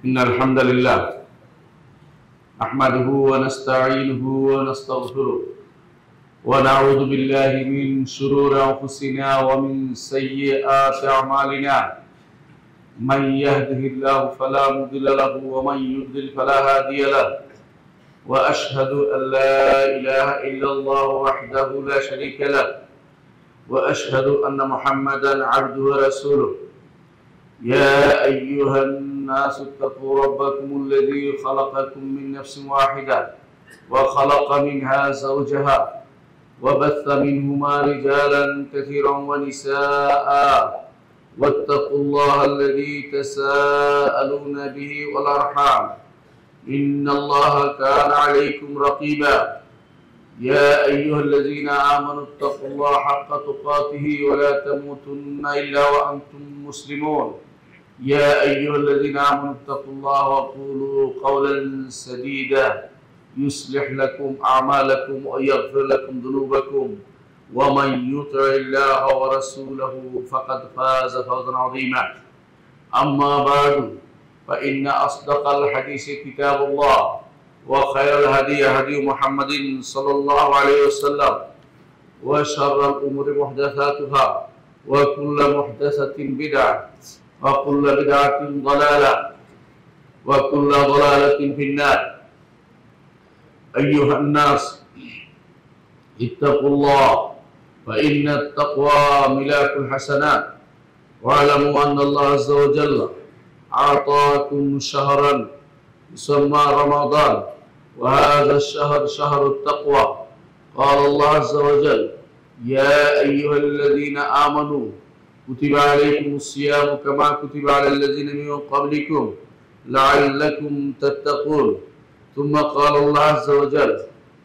إن الحمد لله نحمده ونستعينه ونستغفره ونعوذ بالله من شرور أنفسنا ومن سيئات أعمالنا من يهده الله فلا مضل له ومن يضلل فلا هادي له وأشهد أن لا إله إلا الله وحده لا شريك له وأشهد أن محمدا عبده ورسوله يا أيها الناس اتقوا ربكم الذي خلقكم من نفس واحدة وخلق منها زوجها وبث منهما رجالا كثيرا ونساء واتقوا الله الذي تساءلون به والأرحام إن الله كان عليكم رقيبا يا أيها الذين آمنوا اتقوا الله حق تقاته ولا تموتن إلا وأنتم مسلمون يا أيها الذين آمنوا اتقوا الله وقولوا قولا سديدا يصلح لكم أعمالكم ويغفر لكم ذنوبكم ومن يطع الله ورسوله فقد فاز فوزا عظيما أما بعد فإن أصدق الحديث كتاب الله وخير الهدي هدي محمد صلى الله عليه وسلم وشر الأمور محدثاتها وكل محدثة بدعة وكل بدعة ضلالة وكل ضلالة في النار أيها الناس اتقوا الله فإن التقوى ملاك الحسنات واعلموا أن الله عز وجل أعطاكم شهرا يسمى رمضان وهذا الشهر شهر التقوى قال الله عز وجل يا أيها الذين آمنوا كتب عليكم الصيام كما كتب على الذين من قبلكم لعلكم تتقون ثم قال الله عز وجل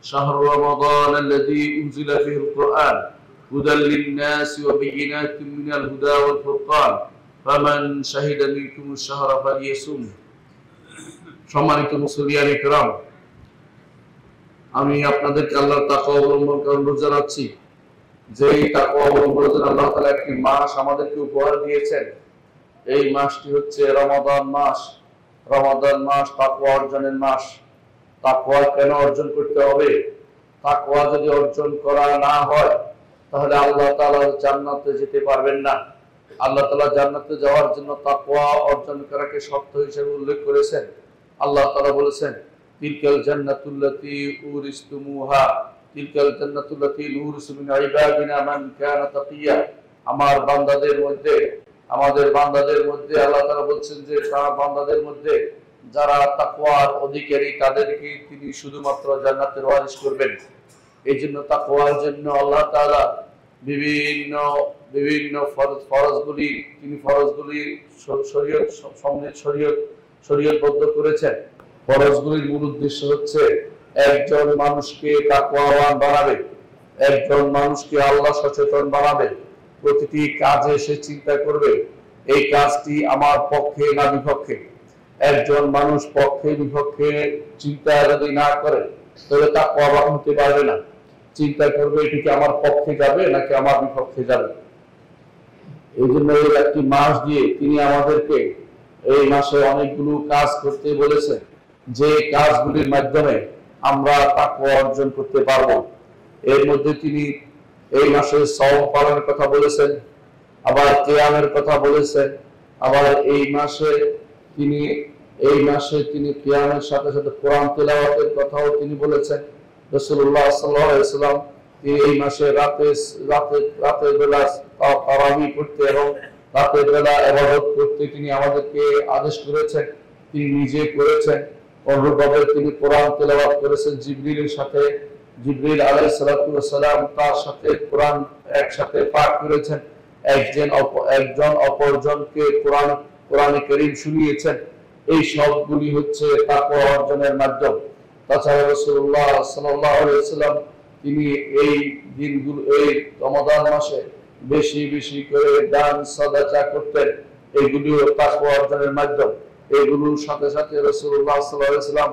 شهر رمضان الذي أنزل فيه القرآن هدى للناس وبينات من الهدى والفرقان فمن شهد منكم الشهر فليصم সম্মানিত মুসলিয়ান ইকরাম, আমি আপনাদেরকে আল্লাহর তাকওয়া অবলম্বন করার অনুরোধ জানাচ্ছি। যে তাকওয়া অবলম্বনের জন্য আল্লাহ তাআলা একটি মাস আমাদেরকে উপহার দিয়েছেন। এই মাসটি হচ্ছে রমাদান মাস। রমাদান মাস তাকওয়া অর্জনের মাস। তাকওয়া কেন অর্জন করতে হবে? তাকওয়া যদি অর্জন করা না হয় তাহলে আল্লাহ তাআলা জান্নাতে যেতে পারবেন না। আল্লাহ তাআলা জান্নাতে যাওয়ার জন্য তাকওয়া অর্জন করাকে শর্ত হিসেবে উল্লেখ করেছেন। আল্লাহ তাআলা বলেছেন তিলকাল জান্নাতুল্লাতী উরিসতুমুহা তিলকাল জান্নাতুল্লাতী নুরিসু মিন ইবাদিনা মান কানা তাকিয়া। আমার বান্দাদের মধ্যে, আমাদের বান্দাদের মধ্যে আল্লাহ তাআলা বলছেন যে তার বান্দাদের মধ্যে যারা তাকওয়ার অধিকারী তাদেরকে তিনি শুধুমাত্র জান্নাতের ওয়ারিস করবেন। এই জন্য তাকওয়ার জন্য আল্লাহ তাআলা বিভিন্ন ফরজগুলি তিনি ফরজগুলি শরীয়তবদ্ধ করেছেন। ফরজগুলির মূল উদ্দেশ্য হচ্ছে একজন মানুষকে তাকওয়াবান বানাবে, একজন মানুষকে আল্লাহ সচেতন বানাবে। প্রতিটি কাজে সে চিন্তা করবে এই কাজটি আমার পক্ষে না বিপক্ষে। একজন মানুষ পক্ষে বিপক্ষে চিন্তা যদি না করে তবে তাকওয়াবান হতে পারবে না। চিন্তা করবে এটি কি আমার পক্ষে যাবে নাকি আমার বিপক্ষে যাবে। এই জন্য এই একটি মাস দিয়ে তিনি আমাদেরকে এই মাসে অনেকগুলো কাজ করতে বলেছেন, যে কাজগুলির মাধ্যমে আমরা তাকওয়া অর্জন করতে পারবো। এর মধ্যে তিনি এই মাসে সওম পালনের কথা বলেছেন, আবার কিয়ামের কথা বলেছেন, আবার এই মাসে তিনি কিয়ামের সাথে সাথে কোরআন তেলাওয়াতের কথাও তিনি বলেছেন। রাসূলুল্লাহ সাল্লাল্লাহু আলাইহি ওয়াসাল্লাম তিনি এই মাসে রাতের বেলা তারাবি পড়তে এবং রাতের বেলা ইবাদত করতে তিনি আমাদেরকে আদেশ করেছেন, তিনি নিজে করেছেন। অনুরূপভাবে তিনি কোরআন তেলাওয়াত করেছেন জিবরিলের সাথে। জিবরিল আলাইহিস সালাতু ওয়াস সালাম তার সাথে কোরআন একসাথে পাঠ করেছেন। একজন অপরজনকে কোরআনে কারীম শুনিয়েছেন। এই সবগুলি হচ্ছে তাকওয়া অর্জনের মাধ্যম। তাছাড়া রাসূলুল্লাহ সাল্লাল্লাহু আলাইহি ওয়াসাল্লাম তিনি এই দিনগুলো, এই রমাদান মাসে বেশি বেশি করে দান সাদাকা করতেন। এগুলিও তাকওয়া অর্জনের মাধ্যম। এগুলোর সাথে সাথে রাসূলুল্লাহ সাল্লাল্লাহু আলাইহি ওয়াসাল্লাম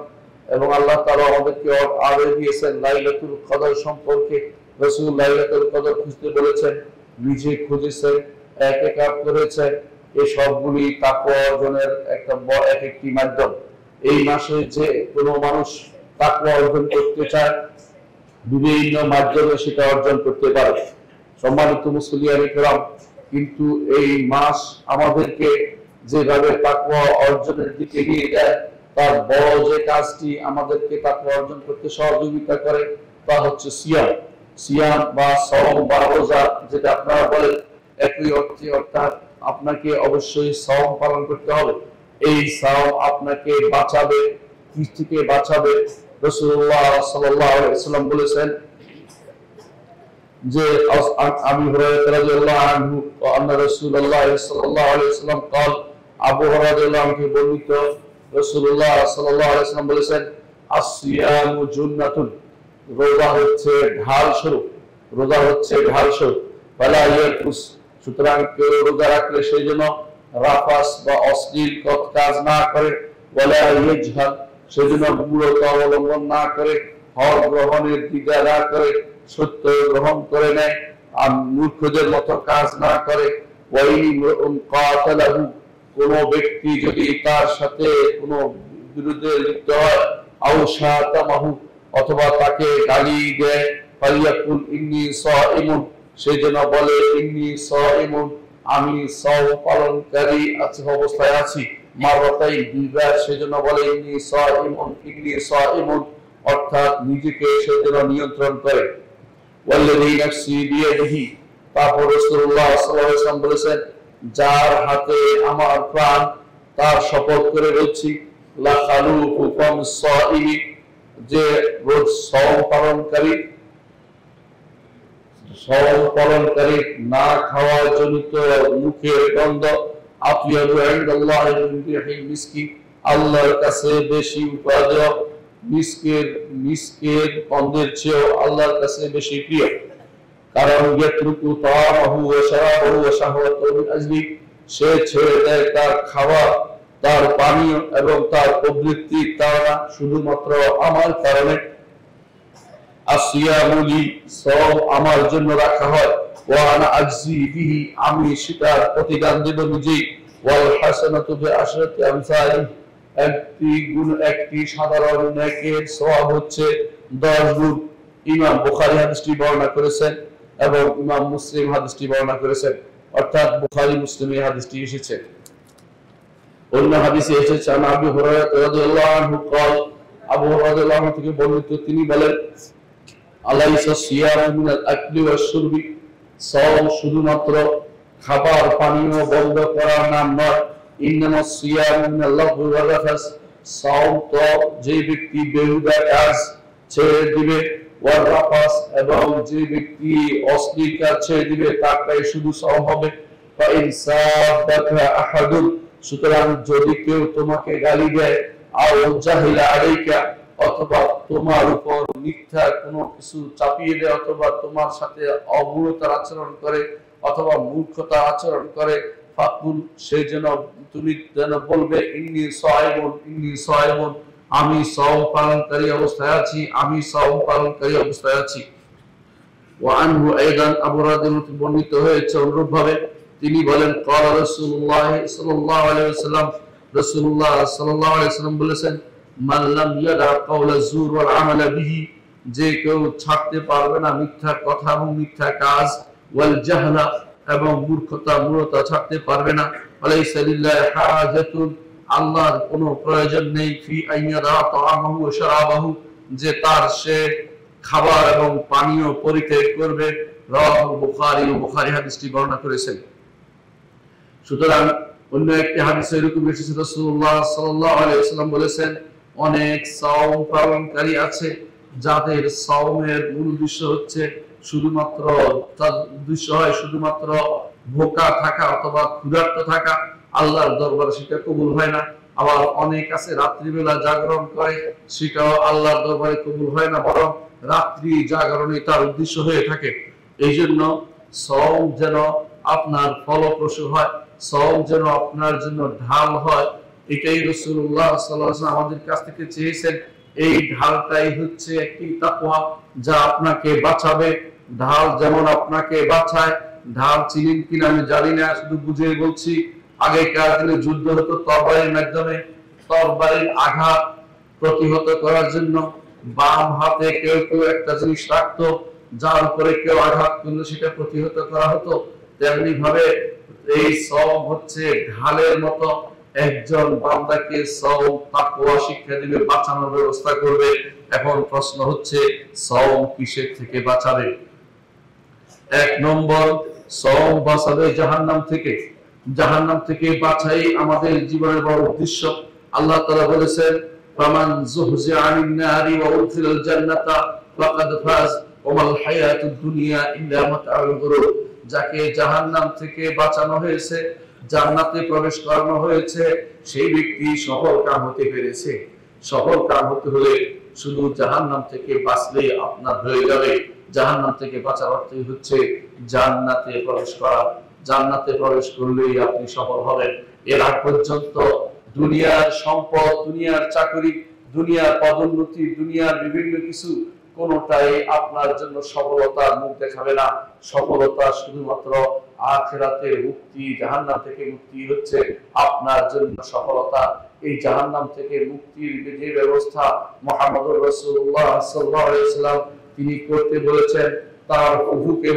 এবং আল্লাহ তাআলা আমাদেরকে আদেশ দিয়েছেন লাইলাতুল কদর সম্পর্কে। রাসূল লাইলাতুল কদর খুঁজতে বলেছেন, নিজে খুঁজেছেন, ইতিকাফ করেছেন, এই সবগুলি তাকওয়া অর্জনের একটি মাধ্যম। এই মাসে যে কোনো মানুষ তাকওয়া অর্জন করতে চায় বিভিন্ন মাধ্যমে সেটা অর্জন করতে পারে। সম্মানিত মুসলিয়ান ইকরাম, কিন্তু এই মাস আমাদেরকে যেভাবে তাকওয়া অর্জনের দিকে নিয়ে যায়, তার বড় যে কাজটি আমাদেরকে তাকওয়া অর্জন করতে সহযোগিতা করে তা হচ্ছে সিয়াম। সিয়াম বা সওম বা রোজা যেটা আপনারা বলেন, একই অর্থে, অর্থাৎ আপনাকে অবশ্যই সওম পালন করতে হবে। এই সওম আপনাকে বাঁচাবে, কি থেকে বাঁচাবে? রাসূলুল্লাহ সাল্লাল্লাহু আলাইহি ওয়াসাল্লাম বলেছেন যে আবু হুরায়রা রাদিয়াল্লাহু আনহু আন্না রাসূলুল্লাহ সাল্লাল্লাহু আলাইহি ওয়াসাল্লাম قال, আবু হুরায়রা রাদিয়াল্লাহু আনহু বর্ণিত, রাসূলুল্লাহ সাল্লাল্লাহু আলাইহি ওয়াসাল্লাম বলেছেন, আসিয়ামু জুন্নাতুন, রোজা হচ্ছে ঢাল স্বরূপ, রোজা হচ্ছে ঢাল স্বরূপ। ফালা ইয়াকুস, সুতরাং কেউ রোজা রাখলে সেই জন্য রাফাস বা অশ্লীল কাজ না করে, ওয়ালা ইয়াজহাল, সেজন্য মূঢ়তা অবলম্বন না করে, হর গ্রহণের দ্বিধা না করে, সত্য গ্রহণ করে নেয়, আর মূর্খদের মতো কাজ না করে। কোন ব্যক্তি যদি তার সাথে কোন বিরুদ্ধে লিপ্ত হয়, অথবা তাকে গালি দেয়, ফালিয়াকুল ইন্নী সাইমুন, সেই জন্য বলে ইন্নী সাইমুন, আমি সওম পালনকারী অবস্থায় আছি। মাররাতাই, দুইবার সেজন্য বলে ইন্নী সাইমুন, অর্থাৎ নিজেকে সেজন্য নিয়ন্ত্রণ করে। ওয়াল্লাযী নাফসি বিয়াদিহি, তারপর রাসূলুল্লাহ সাল্লাল্লাহু আলাইহি ওয়াসাল্লাম বলেছেন, যার হাতে আমার প্রাণ, তার শপথ করে বলছি, লা খালুফু ফাম সাইমি, যে রোজ সওম পালনকারী না খাওয়ার জনিত মুখের গন্ধ, আতিয়াবু ইনদাল্লাহি মিন রিহিল মিসকি, আল্লাহর কাছে বেশি উপাদেয় মিসকের গন্ধের চেয়েও আল্লাহর কাছে বেশি প্রিয়। কারণ ইয়াতরুকু তাআমাহু ওয়া শারাবাহু ওয়া শাহওয়াতাহু মিন আজলি, সে ছেড়ে দেয় তার খাওয়া, তার পানীয় এবং তার প্রবৃত্তির তাড়না শুধুমাত্র আমার কারণে। আসিয়ামু লি, সওম আমার জন্য রাখা হয়, ওয়া আনা আজজি বিহি, আমি সেটার প্রতিদান দেব নিজেই। ওয়াল হাসানাতু বিআশরাতি আমসালি, একটি সাধারণ নেকের সওয়াব হচ্ছে 10 গুণ। ইমাম বুখারী হাদিসটি বর্ণনা করেছেন এবং ইমাম মুসলিম হাদিসটি বর্ণনা করেছেন, অর্থাৎ বুখারী মুসলিমে হাদিসটি এসেছে। অন্য হাদিসে এসেছে আবু হুরায়রা রাদিয়াল্লাহু আনহু قال, আবু হুরায়রা রাদিয়াল্লাহু আনহু থেকে বর্ণিত, তিনি বলেন, আলাইসা সিয়ামু মিনাল আকলি ওয়াশ শুরবি, সওম শুধুমাত্র খাবার পানীয় বন্ধ করার নাম নয়। ইন্নামাস সিয়ামু মিনাল লাগwi ওয়ার রাফাস, সওম তো যে ব্যক্তি বেহুদা কাজ ছেড়ে দিবে, ওয়ার রাফাস, এবং যে ব্যক্তি অশ্লীল কাজ ছেড়ে দিবে, তারটাই শুধু সওম হবে। ফা ইন সাবাকা আহাদুন, সুতরাং যদি কেউ তোমাকে গালি দেয়, আও জাহিলা আলাইকা, অথবা তোমার উপর মিথ্যা কোনো কিছু চাপিয়ে দেয়, অথবা তোমার সাথে অমূলতার আচরণ করে, অথবা মূর্খতা আচরণ করে, ফাকুল, সেই যেন তুমি যেন বলবে, ইন্নী সাইমুন, আমি সওম পালনকারী অবস্থায় আছি, আমি সওম পালনকারী অবস্থায় আছি। ওয়া আনহু আইদান, আবু হুরায়রা বর্ণিত হয়েছে অনুরূপভাবে, তিনি বলেন, ক্বালা রাসূলুল্লাহ সাল্লাল্লাহু আলাইহি ওয়াসাল্লাম, রাসূলুল্লাহ সাল্লাল্লাহু আলাইহি ওয়াসাল্লাম বলেছেন, মান লাম ইয়াদা কাওলা যুর ওয়াল আমালা বিহি, যে কেউ ছাড়তে পারবে না মিথ্যা কথা এবং মিথ্যা কাজ, ওয়াল জাহলা, এবং মূঢ়তা ছাড়তে পারবে না। আলাইসা লিল্লাহি হাজাতুন, আল্লাহর কোনো প্রয়োজন নেই, ফি আইয়াদা তাআমাহু ওয়া শারাবাহু, যে তার সে খাবার এবং পানীয় পরিত্যাগ করবে। রাওয়াহুল বুখারী, বুখারী হাদিসটি বর্ণনা করেছেন। সুতরাং অন্য একটি হাদিসে এরকম এসেছে, রাসূলুল্লাহ সাল্লাল্লাহু আলাইহি ওয়াসাল্লাম বলেছেন, অনেক সওম পালনকারী আছে যাদের সওমের মূল উদ্দেশ্য হচ্ছে শুধুমাত্র ভোকা থাকা অথবা ক্ষুধার্ত থাকা, আল্লাহর দরবারে সেটা কবুল হয় না। আবার অনেক আছে রাত্রিবেলা জাগরণ করে, সেটাও আল্লাহর দরবারে কবুল হয় না, বরং রাত্রি জাগরণই তার উদ্দেশ্য হয়ে থাকে। এই জন্য সওম যেন আপনার ফলপ্রসূ হয়, সওম যেন আপনার জন্য ঢাল হয়, এটাই রাসূলুল্লাহ সাল্লাল্লাহু আলাইহি ওয়াসাল্লাম আমাদের কাছ থেকে চেয়েছেন। এই ঢালটাই হচ্ছে একটি তাকওয়া, যা আপনাকে বাঁচাবে। ঢাল যেমন আপনাকে বাঁচায়, ঢাল চিনেন কিনা আমি জানি না, শুধু বুঝে বলছি, আগেকার দিনে যুদ্ধ হতো তরবারির মাধ্যমে, তরবারির আঘাত প্রতিহত করার জন্য বাম হাতে কেউ কেউ একটা জিনিস রাখতো, যার উপরে কেউ আঘাত করলে সেটা প্রতিহত করা হতো। তেমনি ভাবে এই সওম হচ্ছে ঢালের মতো, একজন বান্দাকে সওম তাকওয়া শিক্ষা দিবে, বাঁচানোর ব্যবস্থা করবে। এখন প্রশ্ন হচ্ছে সওম কিসের থেকে বাঁচাবে? এক নম্বর, সওম বাঁচাবে জাহান্নাম থেকে। জাহান্নাম থেকে বাঁচাই আমাদের জীবনের বড় উদ্দেশ্য। আল্লাহ তাআলা বলেছেন, ফামান যুহজিয়া আনিন নারি ওয়া উদখিলাল জান্নাতা ফাকাদ ফাজ ওয়া মাল হায়াতুদ দুনিয়া ইল্লা মাতাউল গুরুর। যাকে জাহান্নাম থেকে বাঁচানো হয়েছে, জান্নাতে প্রবেশ করানো হয়েছে, সেই ব্যক্তি সফল কাম হতে পেরেছে। সফল কাম হতে হলে শুধু জাহান্নাম থেকে বাঁচলেই আপনার হয়ে যাবে। জাহান্নাম থেকে বাঁচার অর্থই হচ্ছে জান্নাতে প্রবেশ করা। জান্নাতে প্রবেশ করলেই আপনি সফল হবেন। এর আগ পর্যন্ত দুনিয়ার সম্পদ, দুনিয়ার চাকরি, দুনিয়ার পদোন্নতি, দুনিয়ার বিভিন্ন কিছু কোনটাই আপনার জন্য সফলতার মুখ দেখাবে না। সফলতা শুধুমাত্র আখিরাতের মুক্তি, জাহান্নাম থেকে মুক্তি হচ্ছে আপনার জন্য সফলতা। এই জাহান্নাম থেকে মুক্তির যে ব্যবস্থা মুহাম্মদুর রাসূলুল্লাহ সাল্লাল্লাহু আলাইহি ওয়াসাল্লাম তিনি করতে বলেছেন, তার ফুফুকে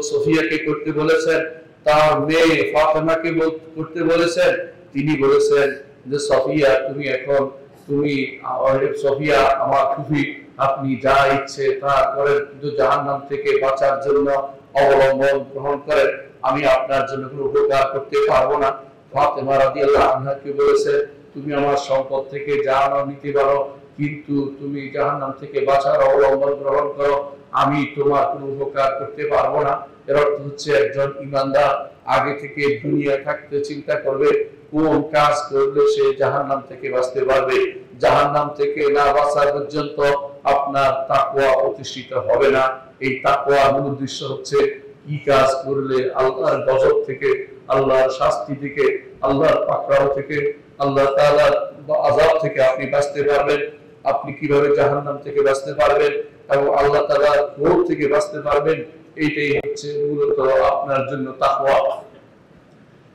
সোফিয়াকে করতে বলেছেন, তার মেয়ে ফাতেমাকে করতে বলেছেন। তিনি বলেছেন যে সোফিয়া সোফিয়া আমার ফুফি, আপনি যা ইচ্ছে তা করেন, কিন্তু জাহান্নাম থেকে বাঁচার জন্য অবলম্বন গ্রহণ করেন। আমি আপনার জন্য কোনো উপকার করতে পারবো না। ফাতেমা রাদিয়াল্লাহু আনহাকে বলেছেন, তুমি আমার সম্পদ থেকে যা নিতে পারো, কিন্তু তুমি জাহান্নাম থেকে বাঁচার অবলম্বন গ্রহণ করো, আমি তোমার কোনো উপকার করতে পারবো না। এর অর্থ হচ্ছে একজন ঈমানদার আগে থেকে দুনিয়া থাকতে চিন্তা করবে কোন কাজ করলে সে জাহান্নাম থেকে বাঁচতে পারবে। জাহান্নাম থেকে না বাঁচা পর্যন্ত আপনার তাকওয়া প্রতিষ্ঠিত হবে না। এই তাকওয়ার মূল উদ্দেশ্য হচ্ছে কি কাজ করলে আল্লাহর গজব থেকে, আল্লাহর শাস্তি থেকে, আল্লাহর পাকড়াও থেকে, আল্লাহ তাআলার আযাব থেকে আপনি বাঁচতে পারবেন। আপনি কিভাবে জাহান্নাম থেকে বাঁচতে পারবেন এবং আল্লাহ তাআলার ক্রোধ থেকে বাঁচতে পারবেন, এইটাই হচ্ছে মূলত আপনার জন্য তাকওয়া।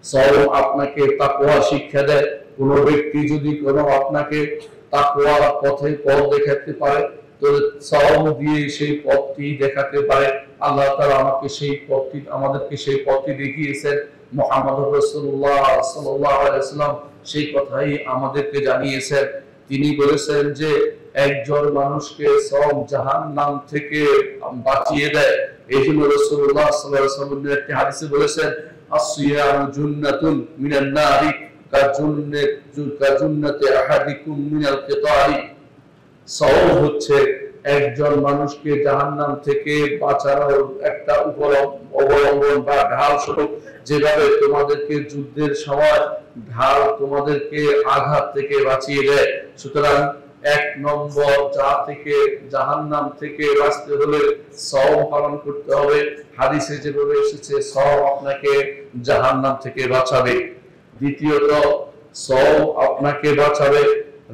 সওম আপনাকে তাকওয়া শিক্ষা দেয়। কোন ব্যক্তি যদি আপনাকে তাকওয়ার পথ দেখাতে পারে, তাহলে সওম দিয়ে সেই পথটি দেখাতে পারে। আল্লাহ তাআলা আমাদেরকে সেই পথটি দেখিয়েছেন। মুহাম্মদুর রাসূলুল্লাহ সাল্লাল্লাহু আলাইহি ওয়াসাল্লাম সেই কথাই আমাদেরকে জানিয়েছেন। তিনি বলেছেন যে একজন মানুষকে সওম জাহান্নাম থেকে বাঁচিয়ে দেয়। এইজন্য রাসূলুল্লাহ সাল্লাল্লাহু আলাইহি ওয়াসাল্লাম একটি হাদিসে বলেছেন, আসিয়ামু জুন্নাতুন মিনান নারি কাজুন্নাতি আহাদিকুম মিনাল কিতারি। সওম হচ্ছে একজন মানুষকে জাহান্নাম থেকে বাঁচানোর একটা অবলম্বন বা ঢাল স্বরূপ। যেভাবে তোমাদেরকে যুদ্ধের সময় ঢাল তোমাদেরকে আঘাত থেকে বাঁচিয়ে দেয়, সুতরাং এক নম্বর জাহান্নাম থেকে বাঁচতে হলে সওম পালন করতে হবে। হাদিসে যেভাবে এসেছে সওম আপনাকে জাহান্নাম থেকে বাঁচাবে। দ্বিতীয়ত, সওম আপনাকে বাঁচাবে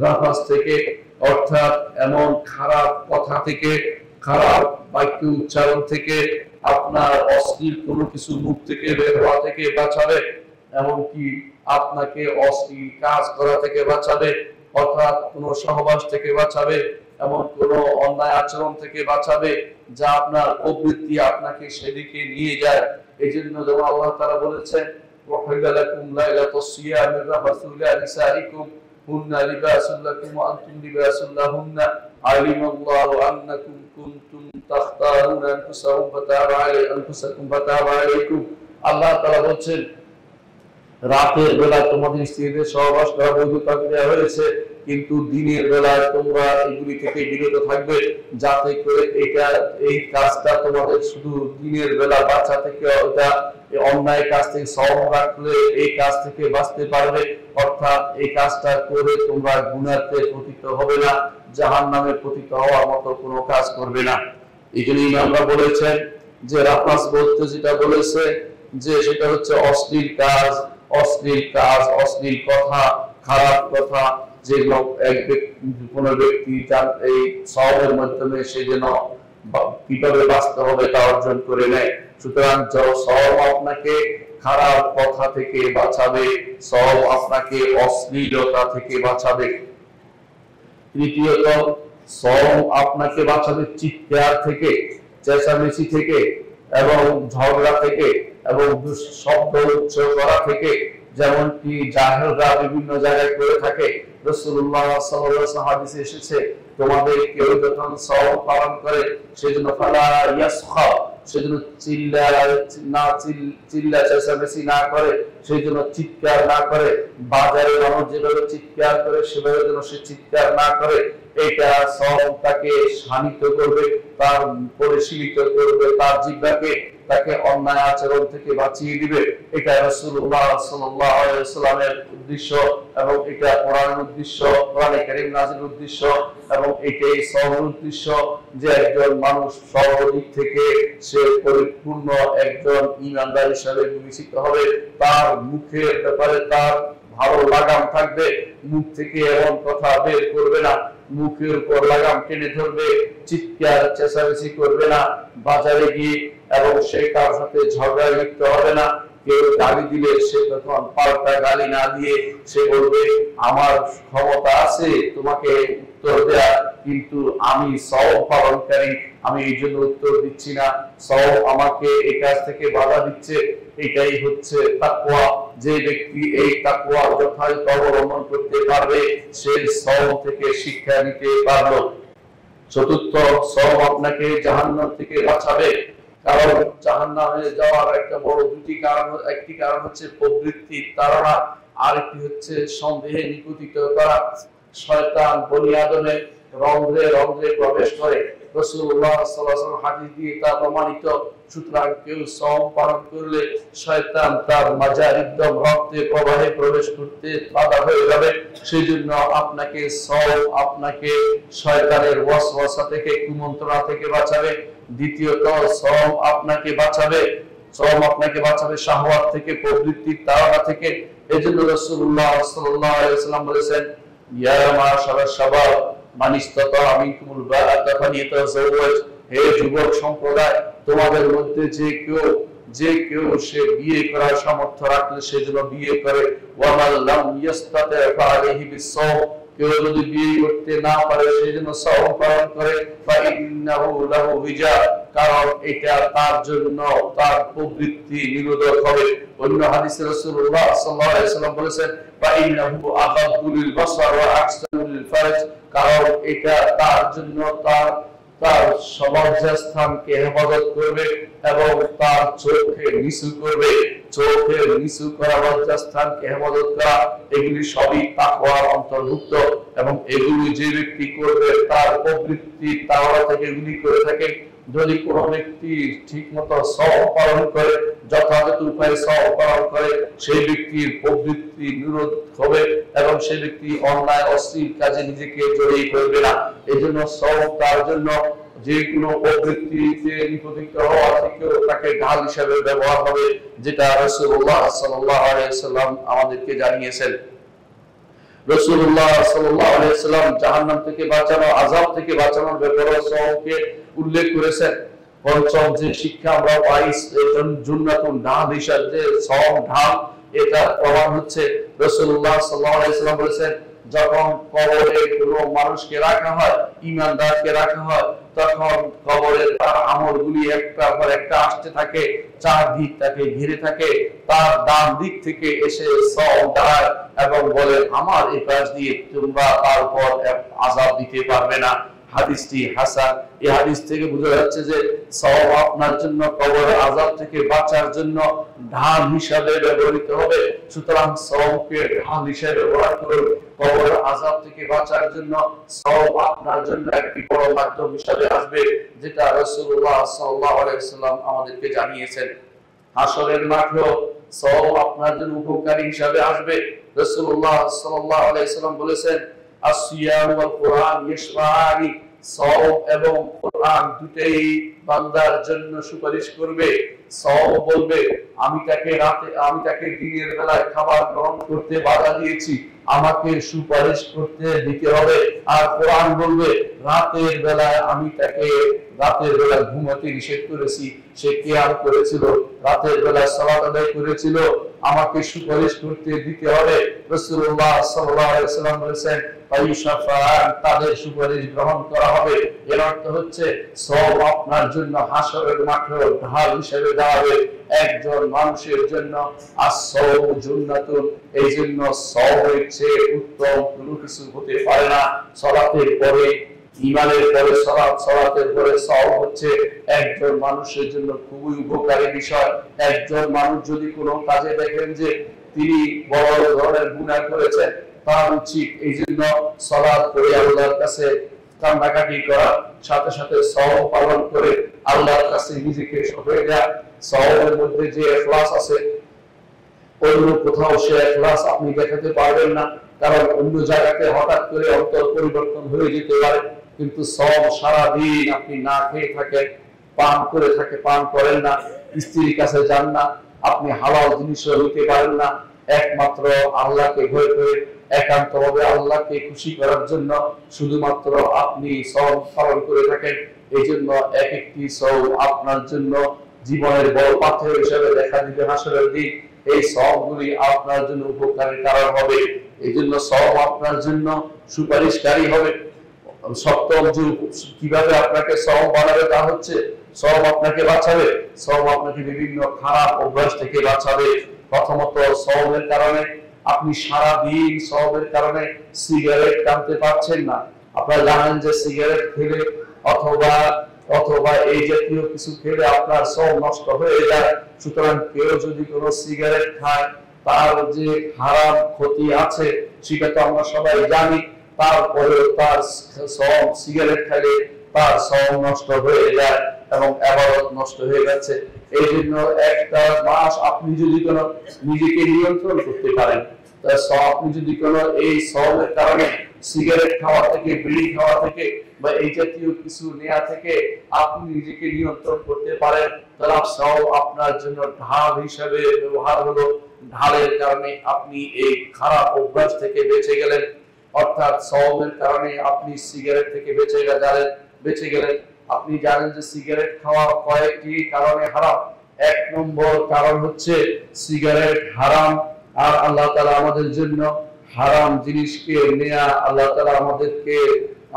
রাফাস থেকে, অর্থাৎ এমন খারাপ কথা থেকে, খারাপ বাক্য উচ্চারণ থেকে, আপনার অশ্লীল কোনো কিছু মুখ থেকে বের হওয়া থেকে বাঁচাবে। এমনকি আপনাকে অশ্লীল কাজ করা থেকে বাঁচাবে, অর্থাৎ কোনো সহবাস থেকে বাঁচাবে, এমন কোনো অন্যায় আচরণ থেকে বাঁচাবে যা আপনার প্রবৃত্তি আপনাকে সেদিকে নিয়ে যায়। এই জন্য যেমন আল্লাহ তাআলা বলেছেন, ওয়াহিল্লা লাকুম লাইলাতুস সিয়ামি রাফাসু ইলা নিসাইকুম হুন্না লিবাসুল লাকুম ওয়া আনতুম লিবাসুল লাহুন্না আলিমাল্লাহু আন্নাকুম কুনতুম তাখতারুনা আনফুসাকুম ফাতাবা আলাইকুম। আল্লাহ তাআলা বলেন, রাতের বেলা তোমাদের স্ত্রীদের সহবাস করা বৈধতা দেওয়া হয়েছে, কিন্তু দিনের বেলা তোমরা এগুলি থেকে বিরত থাকবে, যাতে করে এই কাজটা তোমাদের শুধু দিনের বেলা বাঁচা থেকে, ওটা অন্যায় কাজ থেকে সওম রাখলে এই কাজ থেকে বাঁচতে পারবে। অর্থাৎ এই কাজটা করে তোমরা গুনাহতে পতিত হবে না, জাহান্নামে পতিত হওয়ার মতো কোনো কাজ করবে না। এই জন্যই আমরা বলেছেন যে রাফাস বলতে যেটা বলেছে যে সেটা হচ্ছে অশ্লীল কাজ, অশ্লীল কথা, খারাপ কথা, যেগুলো কোনো ব্যক্তি এই সওমের মাধ্যমে সে যেন কিভাবে বাঁচতে হবে তা অর্জন করে নেয়। সুতরাং সওম আপনাকে খারাপ কথা থেকে বাঁচাবে, সওম আপনাকে অশ্লীলতা থেকে বাঁচাবে। তৃতীয়ত, সওম আপনাকে বাঁচাবে চিৎকার থেকে, চেঁচামেচি থেকে এবং ঝগড়া থেকে এবং শব্দ উচ্চ করা থেকে, যেমনটি জাহেলরা বিভিন্ন জায়গায় করে থাকে। রাসূলুল্লাহ সাল্লাল্লাহু আলাইহি ওয়াসাল্লাম হাদিসে এসেছে, তোমাদের কেউ যখন সওম পালন করে সেজন্য ফালা ইয়াসখা, সেজন্য চিল্লা চেঁচামেচি না করে, সেজন্য চিৎকার না করে, বাজারে মানুষ যেভাবে চিৎকার করে সেভাবে যেন সে চিৎকার না করে। এটা সওম তাকে শানিত করবে, তার পরিশীলিত করবে, তার জিহ্বাকে তাকে অন্যায় আচরণ থেকে বাঁচিয়ে দিবে। এটা রাসূলুল্লাহ সাল্লাল্লাহু আলাইহি ওয়াসাল্লামের উদ্দেশ্য এবং এটা কোরআনের উদ্দেশ্য, কোরআনে কারীম নাযিলের উদ্দেশ্য এবং এটাই সওমের উদ্দেশ্য যে একজন মানুষ সর্বদিক থেকে সে পরিপূর্ণ একজন ঈমানদার হিসেবে বিবেচিত হবে। তার মুখের ব্যাপারে তার ভালো লাগাম থাকবে, মুখ থেকে এমন কথা বের করবে না, মুখের উপর লাগাম টেনে ধরবে, চিৎকার চেঁচামেচি করবে না বাজারে গিয়ে, এবং সে কার সাথে ঝগড়ায় লিপ্ত হবে না। কেউ গালি দিলে সে তখন পাল্টা গালি না দিয়ে সে বলবে, আমার ক্ষমতা আছে তোমাকে উত্তর দেয়া, কিন্তু আমি সওম পালনকারী, আমি এই জন্য উত্তর দিচ্ছি না, সওম আমাকে এই কাজ থেকে বাধা দিচ্ছে। এটাই হচ্ছে তাকওয়া। যে ব্যক্তি এই তাকওয়া যথাযথ অবলম্বন করতে পারবে সে সওম থেকে শিক্ষা নিতে পারলো। চতুর্থ, সওম আপনাকে জাহান্নাম থেকে বাঁচাবে। কারণ জাহান্নামে যাওয়ার একটা বড় দুটি কারণ, একটি কারণ হচ্ছে প্রবৃত্তির তাড়না, আরেকটি হচ্ছে সন্দেহে নিপতিত করা। শয়তান বনি আদমের রন্ধ্রে রন্ধ্রে প্রবেশ করে, রাসূলুল্লাহ সাল্লাল্লাহু আলাইহি ওয়াসাল্লাম হাদিস দিয়ে তা প্রমাণিত। সুতরাং কেউ সওম পালন করলে শয়তান তার মাজারিদ্দম রক্তে প্রবাহে প্রবেশ করতে বাধা হয়ে যাবে। সেই জন্য আপনাকে সওম আপনাকে শয়তানের ওয়াসওয়াসা থেকে, কুমন্ত্রণা থেকে বাঁচাবে। দ্বিতীয়ত, সওম আপনাকে বাঁচাবে শাহওয়াত থেকে, প্রবৃত্তির তাড়না থেকে। এজন্য রাসূলুল্লাহ সাল্লাল্লাহু আলাইহি ওয়াসাল্লাম বলেছেন, ইয়া মাশারাশ শাবাব মান ইসতাতা মিনকুমুল বাআতা ফালিয়াতাযাওয়াজ, হে যুবক সম্প্রদায়, তোমাদের মধ্যে যে কেউ সে বিয়ে করার সামর্থ্য রাখলে সে যেন বিয়ে করে। ওয়া মান লাম ইসতাতা ফাআলাইহি বিস-সাওম, কেউ যদি বিয়ে করতে না পারে সে যেন সওম পালন করে। ফাইন্নাহু লাহু বিজা, কারণ এটা তার জন্য তার প্রবৃত্তি নিরোধক হবে। অন্য হাদিসে রাসূলুল্লাহ সাল্লাল্লাহু আলাইহি ওয়াসাল্লাম বলেছেন, ফাইন্নাহু আগাদ্দু লিল বাসার ওয়া আকসারু লিল ফারজ, কারণ এটা তার জন্য তার সমাজস্থানকে হেফাজত করবে এবং তার চোখে নিচু করবে। চোখের নিচু করা, লজ্জাস্থানকে হেফাজত করা, এগুলি সবই তাকওয়ার অন্তর্ভুক্ত এবং এগুলি যে ব্যক্তি করবে তার প্রবৃত্তি তাওরা থেকে এগুলি করে থাকে। যদি কোনো ব্যক্তি ঠিকমতো সওম পালন করে, যথাযথ উপায়ে সওম পালন করে, সেই ব্যক্তির প্রবৃত্তি নিরোধ হবে এবং সেই ব্যক্তি অন্যায় অশ্লীল কাজে নিজেকে জড়িয়ে করবে না। এজন্য সওম তার জন্য যে কোনো প্রবৃত্তিতে নিপতিত হওয়া থেকেও তাকে ঢাল হিসেবে ব্যবহার হবে, যেটা রাসূলুল্লাহ সাল্লাল্লাহু আলাইহি ওয়াসাল্লাম আমাদেরকে জানিয়েছেন। রাসূলুল্লাহ সাল্লাল্লাহু আলাইহি ওয়াসাল্লাম জাহান্নাম থেকে বাঁচানো, আযাব থেকে বাঁচানোর ব্যাপারে সওমকে উল্লেখ করেছেন। পঞ্চম যে শিক্ষা আমরা পাই, জান্নাতুন ঢাল হিসাবে যে সওম ঢাল, এটা প্রমাণ হচ্ছে রাসূলুল্লাহ সাল্লাল্লাহু আলাইহি ওয়াসাল্লাম বলেছেন, যখন কবরে কোনো মানুষকে রাখা হয়, ঈমানদারকে রাখা হয়, তখন কবরের তার আমলগুলি একটার পর একটা আসতে থাকে, চারদিক তাকে ঘিরে থাকে। তার ডান দিক থেকে এসে সওম দাঁড়ায় এবং বলে, আমার এই কাজ দিয়ে তোমরা তার উপর আযাব দিতে পারবে না। হাদিসটি হাসান। এই হাদিস থেকে বোঝা যাচ্ছে যে সওম আপনার জন্য কবরের আযাব থেকে বাঁচার জন্য ঢাল হিসাবে ব্যবহৃত হবে। সুতরাং সওমকে ঢাল হিসাবে ব্যবহার করুন। কবরের আযাব থেকে বাঁচার জন্য সওম আপনার জন্য একটি বড় মাধ্যম হিসাবে আসবে, যেটা রাসূলুল্লাহ সাল্লাল্লাহু আলাইহি ওয়াসাল্লাম আমাদেরকে জানিয়েছেন। হাসরের মাঠেও সওম আপনার জন্য উপকারী হিসাবে আসবে। রাসূলুল্লাহ সাল্লাল্লাহু আলাইহি ওয়াসাল্লাম বলেছেন, আসিয়াম ওয়াল কোরআন ইয়াশফাআনি, সওম এবং কোরআন দুটেই বান্দার জন্য সুপারিশ করবে। সওম বলবে, আমি তাকে দিনের বেলায় খাবার গ্রহণ করতে বাধা দিয়েছি, আমাকে সুপারিশ করতে দিতে হবে। আর কোরআন বলবে, রাতের বেলায় আমি তাকে রাতের বেলা ঘুমাতে নিষেধ করেছি, সে কিয়াম করেছিল, রাতের বেলা সালাত আদায় করেছিল, আমাকে সুপারিশ করতে দিতে হবে। রাসূলুল্লাহ সাল্লাল্লাহু আলাইহি ওয়াসাল্লাম বলেছেন তাদের সুপারিশ গ্রহণ করা হবে। এর অর্থ হচ্ছে সওম আপনার জন্য হাসরের মাঠে ঢাল হিসেবে দাঁড়াবে একজন মানুষের জন্য। as-সাওমু জুন্নাতুন, এই জন্য সওমের চেয়ে উত্তম কোনো কিছু হতে পারে না। সালাতের পরে ঈমানের পরে সালাত, সালাতের পরে সওম হচ্ছে একজন মানুষের জন্য খুবই উপকারী বিষয়। একজন মানুষ যদি কোনো কাজে দেখেন যে তিনি বড় ধরনের গুনাহ করেছেন, তার উচিত এই জন্য সালাত করে আল্লাহর কাছে কান্নাকাটি করা, সাথে সাথে সওম পালন করে আল্লাহর কাছে নিজেকে সঁপে দেয়া। সওমের মধ্যে যে ইখলাস আছে, অন্য কোথাও সে ইখলাস আপনি দেখাতে পারবেন না, কারণ অন্য জায়গাতে হঠাৎ করে অন্তর পরিবর্তন হয়ে যেতে পারে। কিন্তু সওম সারা দিন আপনি না খেয়ে থাকেন, পান করেন না, স্ত্রীর কাছে যান না, আপনি হালাল জিনিসও নিতে পারেন না, একমাত্র আল্লাহকে ভয় করে একান্তভাবে আল্লাহকে খুশি করার জন্য শুধুমাত্র আপনি সওম পালন করে থাকেন। এই জন্য এক একটি সওম আপনার জন্য জীবনের বড় পাথর হিসেবে দেখা দিবে হাসরের দিন। এই সওমগুলি আপনার জন্য উপকারের কারণ হবে, এই জন্য সওম আপনার জন্য সুপারিশকারী হবে। সপ্তম যুগ কিভাবে আপনাকে সওম বানাবে তা হচ্ছে সওম আপনাকে বাঁচাবে, সওম আপনাকে বিভিন্ন খারাপ অভ্যাস থেকে বাঁচাবে। প্রথমত সওমের কারণে আপনি সারা দিন সওমের কারণে সিগারেট টানতে পারছেন না। আপনারা জানেন যে সিগারেট খেলে অথবা এই জাতীয় কিছু খেলে আপনার সওম নষ্ট হয়ে যায়। সুতরাং কেউ যদি কোনো সিগারেট খায় তার যে হারাম ক্ষতি আছে সেটা তো আমরা সবাই জানি, তারপরে তার সওম, সিগারেট খেলে তার সওম নষ্ট হয়ে যায় এবং ইবাদত নষ্ট হয়ে যাচ্ছে। এই জন্য একটা মাস আপনি যদি কোনো নিজেকে নিয়ন্ত্রণ করতে পারেন, আপনি যদি কোনো এই সওমের কারণে সিগারেট খাওয়া থেকে, বিড়ি খাওয়া থেকে বা এই জাতীয় কিছু নেওয়া থেকে আপনি নিজেকে নিয়ন্ত্রণ করতে পারেন, তাহলে সওম আপনার জন্য ঢাল হিসেবে ব্যবহার হলো। ঢালের কারণে আপনি এই খারাপ অভ্যাস থেকে বেঁচে গেলেন, অর্থাৎ সওমের কারণে আপনি সিগারেট থেকে বেঁচে গেলেন। আপনি জানেন যে সিগারেট খাওয়া কয়েকটি কারণে হারাম। এক নম্বর কারণ হচ্ছে সিগারেট হারাম, আর আল্লাহ তাআলা আমাদের জন্য হারাম জিনিসকে নেয়া আল্লাহ তাআলা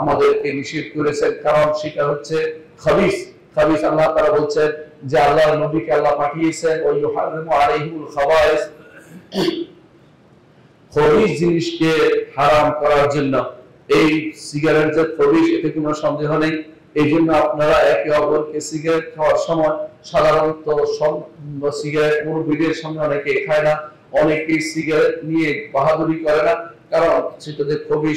আমাদেরকে নিষেধ করেছেন, কারণ সেটা হচ্ছে খাবিস। আল্লাহ তাআলা বলছেন যে আল্লাহর নবীকে আল্লাহ পাঠিয়েছেন ওয়া ইউহাররিমু আলাইহিল খাবাইস, খাবিস জিনিসকে হারাম করার জন্য। এই সিগারেট যে খাবিস এতে কোনো সন্দেহ নেই। এই জন্য আপনারা একে অপরকে সিগারেট খাওয়ার সময় সাধারণত সিগারেট মুরব্বীদের সামনে অনেকে খায় না, অনেকে সিগারেট নিয়ে বাহাদুরি করে না, কারণ সেটাতে খুবই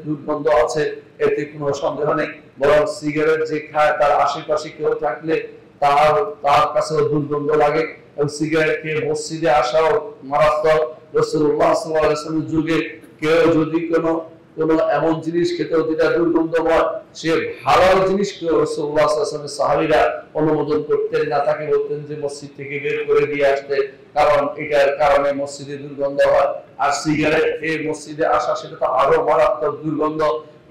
দুর্গন্ধ আছে, এতে কোনো সন্দেহ নেই। বরং সিগারেট যে খায় তার আশেপাশে কেউ থাকলে তার কাছেও দুর্গন্ধ লাগে, এবং সিগারেট খেয়ে মসজিদে আসাও মারাত্মক। রাসূলুল্লাহ সাল্লাল্লাহু আলাইহি ওয়াসাল্লামের যুগে কেউ যদি কোনো এমন জিনিস খেতেও যেটা দুর্গন্ধময়, সে হালাল জিনিসকে রাসূলুল্লাহ সাল্লাল্লাহু আলাইহি ওয়াসাল্লামের সাহাবীরা অনুমোদন করতেন না, তাকে বলতেন যে মসজিদ থেকে বের করে দিয়ে আসতে, কারণ এটার কারণে মসজিদে দুর্গন্ধ হয়। আর সিগারেট খেয়ে মসজিদে আসা সেটা তো আরো মারাত্মক দুর্গন্ধ।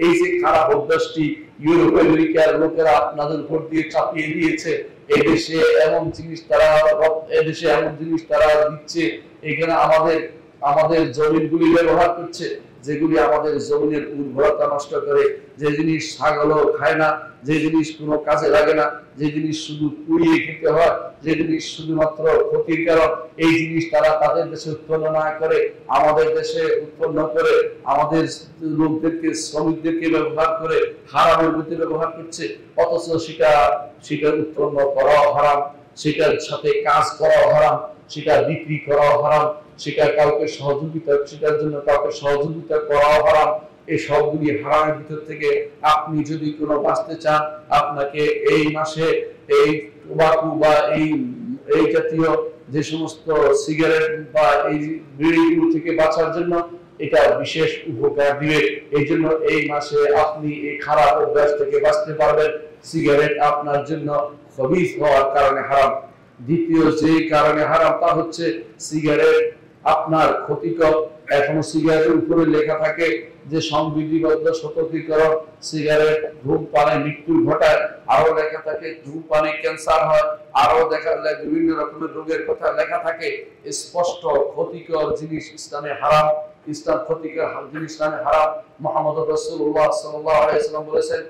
এই যে খারাপ অভ্যাসটি ইউরোপ আমেরিকার লোকেরা আপনাদের উপর দিয়ে চাপিয়ে দিয়েছে, এদেশে এমন জিনিস তারা দিচ্ছে, এখানে আমাদের জমিনগুলি ব্যবহার করছে, যেগুলি আমাদের জমিনের উর্বরতা নষ্ট করে, যে জিনিস ছাগলও খায় না, যে জিনিস কোনো কাজে লাগে না, যে জিনিস শুধু পুড়িয়ে খেতে হয়, যে জিনিস শুধুমাত্র ক্ষতির কারণ, এই জিনিস তারা তাদের দেশে উৎপন্ন না করে আমাদের দেশে উৎপন্ন করে আমাদের লোকদেরকে, শ্রমিকদেরকে ব্যবহার করে হারামের মধ্যে ব্যবহার করছে। অথচ সেটা উৎপন্ন করাও হারাম, সেটার সাথে কাজ করাও হারাম, সেটা বিক্রি করাও হারাম, সেটার জন্য কাউকে সহযোগিতা করাও হারাম। এই সবগুলি হারামের ভিতর থেকে আপনি যদি কোনো বাঁচতে চান, আপনাকে এই মাসে এই টোবাকু বা এই জাতীয় যে সমস্ত সিগারেট বা এই বিড়িগুলো থেকে বাঁচার জন্য এটা বিশেষ উপকার দিবে। এই জন্য এই মাসে আপনি এই খারাপ অভ্যাস থেকে বাঁচতে পারবেন। সিগারেট আপনার জন্য খবিস হওয়ার কারণে হারাম। দ্বিতীয় যে কারণে হারাম তা হচ্ছে সিগারেট আপনার ক্ষতিকর। এখনো সিগারেটের উপরে লেখা থাকে যে সংবিধিবদ্ধ সতর্কীকরণ, সিগারেট ধূমপানে মৃত্যু ঘটায়। আরো লেখা থাকে ধূমপানে ক্যান্সার হয়, আরো দেখা যায় বিভিন্ন রকমের রোগের কথা লেখা থাকে। স্পষ্ট ক্ষতিকর জিনিস ইসলামে হারাম, ইসলাম ক্ষতিকর জিনিস ইসলামে হারাম। মুহাম্মদ রাসূলুল্লাহ সাল্লাল্লাহু আলাইহি ওয়াসাল্লাম বলেছেন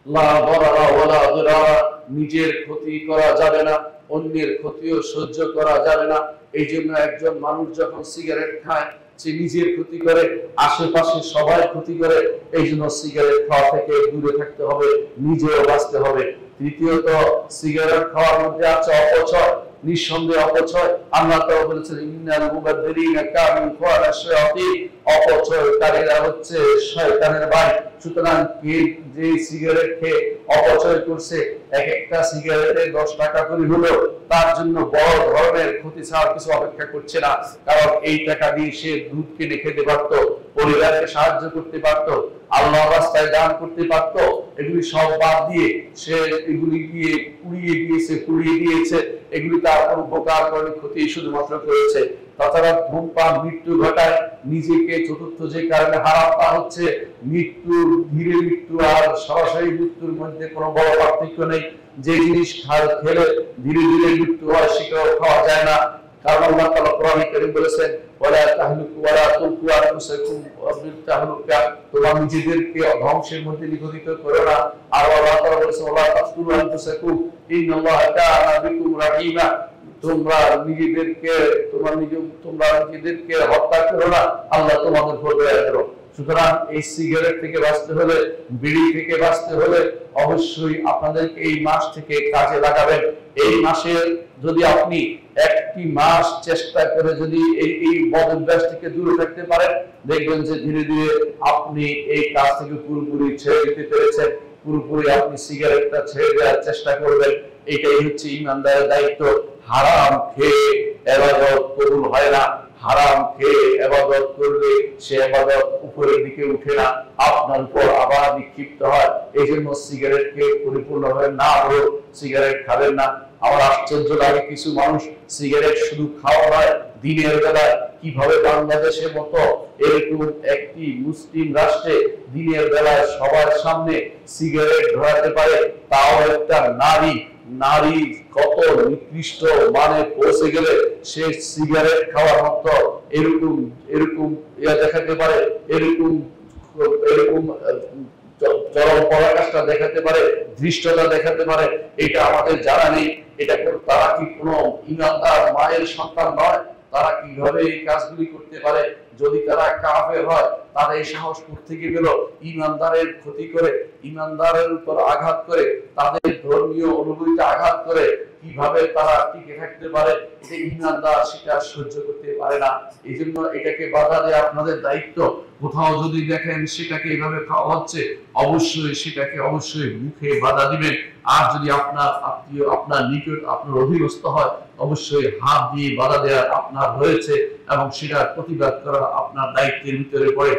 লা দারারা ওয়ালা দিরারা, নিজের ক্ষতি করা যাবে না, অন্যের ক্ষতিও সহ্য করা যাবে না। এই জন্য একজন মানুষ যখন সিগারেট খায় সে নিজের ক্ষতি করে, আশেপাশে সবাই ক্ষতি করে। এই জন্য সিগারেট খাওয়া থেকে দূরে থাকতে হবে, নিজেও বাঁচতে হবে। তৃতীয়ত, সিগারেট খাওয়ার মধ্যে আছে অপচয়, নিঃসন্দেহে অপচয়। আল্লাহ তাআলা বলেছেন ইন্নাল মুবাদদিরিনা কানু ইখওয়ানা শায়াতিন, অপচয়কারীরা হচ্ছে শয়তানের ভাই। সুতরাং কে যে সিগারেট খেয়ে অপচয় করছে, এক একটা সিগারেটে 10 টাকা করে হলো, তার জন্য বড় ধরনের ক্ষতি ছাড়া কিছু অপেক্ষা করছে না। কারণ এই টাকা দিয়ে সে দুধ কিনে খেতে পারত, পরিবারকে সাহায্য করতে পারত, আল্লাহর রাস্তায় দান করতে পারত। এগুলি সব বাদ দিয়ে সে এগুলি দিয়ে পুড়িয়ে দিয়েছে। এগুলি তার উপকার করে, ক্ষতি শুধুমাত্র করেছে। তাছাড়া ধূমপান মৃত্যু ঘটায়, নিজেকে চতুর্থ যে কারণে হারাম তা হচ্ছে মৃত্যুর, ধীরে মৃত্যু আর সরাসরি মৃত্যুর মধ্যে কোনো বড় পার্থক্য নেই। যে জিনিস খেলে ধীরে ধীরে মৃত্যু হয় সেটাও খাওয়া যায় না। কারণ আল্লাহ তাআলা কোরআনে কারীম বলেছেন ওয়ালা তাহলুকু ওয়ালা তুলকু আনফুসাকুম বিল তাহলুকা, তোমরা নিজেদেরকে ধ্বংসের মধ্যে নিগঠিত করো না। আর আল্লাহ তাআলা বলেছেন ওয়ালা তাকতুলু আনফুসাকুম ইন্নাল্লাহা কানা বিকুম রাহিমা, তোমরা নিজেদেরকে হত্যা করো না, আল্লাহ তোমাদের উপর দয়া করো। সুতরাং এই সিগারেট থেকে বাঁচতে হলে, বিড়ি থেকে বাঁচতে হলে অবশ্যই আপনাদেরকে এই মাস থেকে কাজে লাগাবেন। এই মাসে যদি আপনি একটি মাস চেষ্টা করে যদি এই বদ অভ্যাস থেকে দূরে থাকতে পারেন, দেখবেন যে ধীরে ধীরে আপনি এই কাজ থেকে পুরোপুরি ছেড়ে দিতে পেরেছেন। পুরোপুরি আপনি সিগারেটটা ছেড়ে দেওয়ার চেষ্টা করবেন। এটাই হচ্ছে ইমানদারের দায়িত্ব। হারাম খেয়ে ইবাদত কবুল হয় না, হারাম খেয়ে ইবাদত করলে সে ইবাদত উপরের দিকে উঠে না, আপনার উপর আবার নিক্ষিপ্ত হয়। এই জন্য সিগারেটকে পরিপূর্ণভাবে না হলেও সিগারেট খাবেন না। আমার আশ্চর্য লাগে কিছু মানুষ সিগারেট শুধু খাওয়া হয় দিনের বেলায়। কিভাবে বাংলাদেশের মতো এরকম একটি মুসলিম রাষ্ট্রে দিনের বেলায় সবার সামনে সিগারেট ধরাতে পারে, তাও একটা নারী কত নিকৃষ্ট মানে পৌঁছে গেলে সে সিগারেট খাওয়ার মতো এরকম দেখাতে পারে, এরকম চরম পরাকাষ্ঠা দেখাতে পারে, ধৃষ্টতা দেখাতে পারে। এটা আমাদের জানা নেই। এটা তারা কি কোনো ইমানদার মায়ের সন্তান নয়? তারা কিভাবে এই কাজগুলি করতে পারে? যদি তারা কাফের হয় তারা এই সাহস থেকে পেল ইমানদারের ক্ষতি করে, ইমানদারের উপর আঘাত করে, তাদের ধর্মীয় অনুভূতিতে আঘাত করে কিভাবে তারা টিকে থাকতে পারে? এটা ইমানদার সেটা সহ্য করতে পারে না। এই জন্য এটাকে বাধা দেওয়া আপনাদের দায়িত্ব। কোথাও যদি দেখেন সেটাকে এইভাবে খাওয়া হচ্ছে, সেটাকে অবশ্যই মুখে বাধা দিবেন। আর যদি আপনার আত্মীয়, আপনার নিকট, আপনার অধীনস্থ হয়, অবশ্যই হাত দিয়ে বাধা দেওয়া আপনার রয়েছে এবং সেটার প্রতিবাদ করা আপনার দায়িত্বের ভিতরে পড়ে।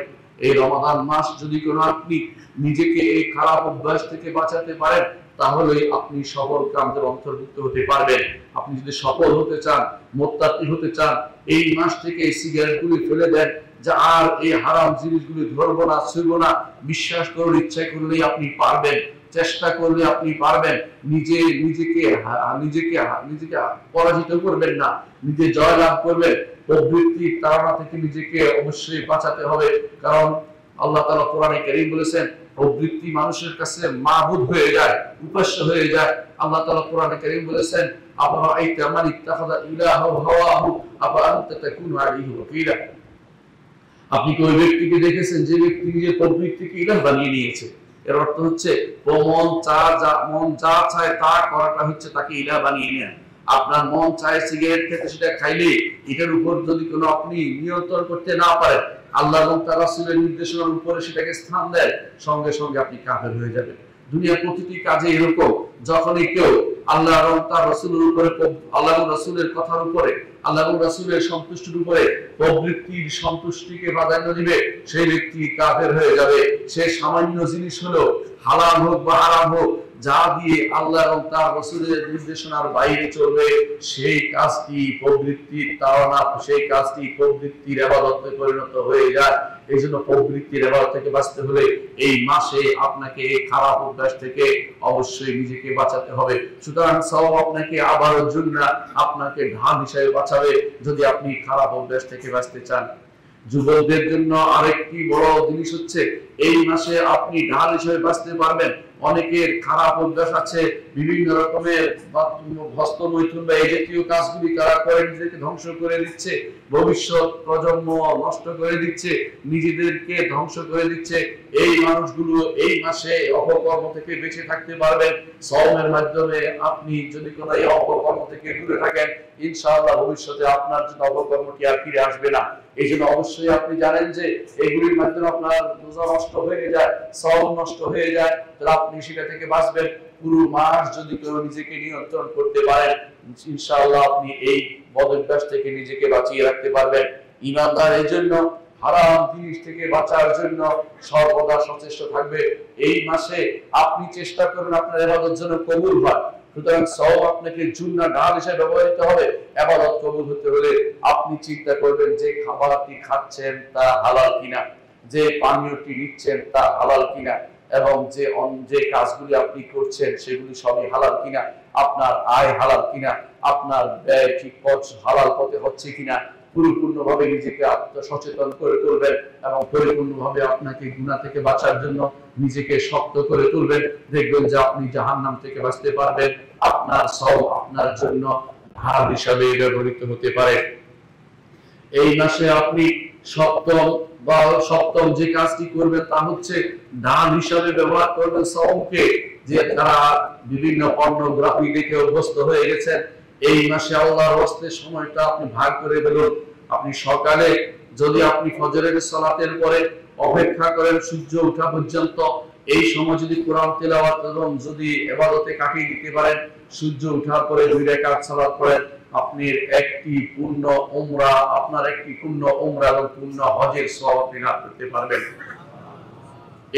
এই রমাদান মাস যদি কোনো আপনি নিজেকে এই খারাপ অভ্যাস থেকে বাঁচাতে পারেন, তাহলে আপনি সফল কামের অন্তর্ভুক্ত হতে পারবেন। আপনি যদি সফল হতে চান, মুত্তাকি হতে চান, এই মাস থেকে এই সিগারেটগুলি ফেলে দেন, যে আর এই হারাম জিনিসগুলি ধরবো না, ছুঁইব না। বিশ্বাস করুন, ইচ্ছা করলেই আপনি পারবেন, চেষ্টা করলে আপনি পারবেন। নিজেকে পরাজিত করবেন না, নিজে জয়লাভ করবেন। প্রবৃত্তির তাড়না থেকে নিজেকে অবশ্যই বাঁচাতে হবে। কারণ আল্লাহ তাআলা কোরআনে কারীম বলেছেন প্রবৃত্তি মানুষের কাছে মাবুদ হয়ে যায়, উপাস্য হয়ে যায়। আল্লাহ তাআলা কোরআনে কারীম বলেছেন আফারাআইতা মান ইত্তাখাযা ইলাহু হাওয়াহু আফাআনতা তাকুনু আলাইহি ওয়াকিলা। আপনি কি ওই ব্যক্তিকে দেখেছেন যে ব্যক্তি নিজের প্রবৃত্তিকে ইলাহ বানিয়ে নিয়েছে? এর অর্থ হচ্ছে মন যা চায় তা করাটা হচ্ছে তাকে ইলাহ বানিয়ে নেয়া। আপনার মন চায় সিগারেট খেতে, সেটা খাইলে এটার উপর যদি কোনো আপনি নিয়ন্ত্রণ করতে না পারেন, আল্লাহ এবং তার রাসূলের নির্দেশনার উপরে সেটাকে স্থান দেন, সঙ্গে সঙ্গে আপনি কাফের হয়ে যাবেন। দুনিয়ার প্রতিটি কাজে এরকম, যখনই কেউ আল্লাহ এবং তার রাসূলের উপরে, আল্লাহ এবং রাসূলের কথার উপরে, আল্লাহ এবং রাসূলের সন্তুষ্টির উপরে প্রবৃত্তির সন্তুষ্টিকে প্রাধান্য দিবে, সেই ব্যক্তি কাফের হয়ে যাবে। সে সামান্য জিনিস হলো, হালাল হোক বা হারাম হোক, যা দিয়ে আল্লাহ এবং তার রাসূলের নির্দেশনার বাইরে চলবে সেই কাজটি প্রবৃত্তির তাড়না, সেই কাজটি প্রবৃত্তির ইবাদতে পরিণত হয়ে যায়। এই জন্য প্রবৃত্তির ইবাদত থেকে বাঁচতে হলে এই মাসে আপনাকে খারাপ অভ্যাস থেকে অবশ্যই নিজেকে বাঁচাতে হবে। সুতরাং সওয়াব আপনাকে আবারও জন্য আপনাকে ঢাল হিসেবে বাঁচাবে যদি আপনি খারাপ অভ্যাস থেকে বাঁচতে চান। যুবকদের জন্য আরেকটি বড় জিনিস হচ্ছে এই মাসে আপনি ঢাল হিসেবে বাঁচতে পারবেন। অনেকের খারাপ অভ্যাস আছে, বিভিন্ন রকমের হস্তমৈথুন বা এই জাতীয় কাজগুলি তারা করে নিজেকে ধ্বংস করে দিচ্ছে, ভবিষ্যৎ প্রজন্ম নষ্ট করে দিচ্ছে, নিজেদেরকে ধ্বংস করে দিচ্ছে। এই মানুষগুলো এই মাসে অপকর্ম থেকে বেঁচে থাকতে পারবেন। সওমের মাধ্যমে আপনি যদি কোনো এই অপকর্ম থেকে দূরে থাকেন, ইনশাআল্লাহ ভবিষ্যতে আপনার জন্য অপকর্মটি আর ফিরে আসবে না। এই জন্য অবশ্যই আপনি জানেন যে এগুলির মাধ্যমে আপনার রোজা নষ্ট হয়ে যায়, সওম নষ্ট হয়ে যায়, তাহলে আপনি সেটা থেকে বাঁচবেন। পুরো মাস যদি কেউ নিজেকে নিয়ন্ত্রণ করতে পারেন, ইনশাআল্লাহ আপনি এই বদঅভ্যাস থেকে নিজেকে বাঁচিয়ে রাখতে পারবেন। ঈমানদার এই জন্য হারাম জিনিস থেকে বাঁচার জন্য সর্বদা সচেষ্ট থাকবে। এই মাসে আপনি চেষ্টা করবেন আপনার ইবাদত যেন কবুল হয়। সুতরাং সওম আপনাকে জুন্না ঢাল হিসেবে ব্যবহৃত হবে। ইবাদত কবুল হতে হলে আপনি চিন্তা করবেন যে খাবারটি খাচ্ছেন তা হালাল কিনা, যে পানীয়টি নিচ্ছেন তা হালাল কিনা, এবং যে কাজগুলি আপনি করছেন সেগুলি সবই হালাল কিনা, আপনার আয় হালাল কিনা, আপনার ব্যয় ঠিক হালাল পথে হচ্ছে কিনা, পরিপূর্ণভাবে নিজেকে আত্মসচেতন করে তুলবেন এবং পরিপূর্ণভাবে আপনাকে গুনাহ থেকে বাঁচার জন্য নিজেকে শক্ত করে তুলবেন। দেখবেন যে আপনি জাহান্নাম থেকে বাঁচতে পারবেন। আপনার সওম আপনার জন্য ঢাল হিসাবে ব্যবহৃত হতে পারে। এই মাসে আপনি সপ্তম যে কাজটি করবেন তা হচ্ছে ঢাল হিসাবে ব্যবহার করবেন সওমকে। যে তারা বিভিন্ন পর্নোগ্রাফি দেখে অভ্যস্ত হয়ে গেছেন, এই মাসে আল্লাহর ওয়াস্তে সময়টা আপনি ভাগ করে ফেলুন। আপনি সকালে যদি আপনি ফজরের সালাতের পরে অপেক্ষা করেন সূর্য ওঠা পর্যন্ত, এই সময় যদি কোরআন তেলাওয়াত এবং যদি ইবাদতে কাটিয়ে দিতে পারেন, সূর্য ওঠার পরে 2 রাকাত সালাত পড়েন, আপনি একটি পূর্ণ উমরা, আপনার একটি পূর্ণ উমরা এবং পূর্ণ হজের সওয়াব আপনি লাভ করতে পারবেন।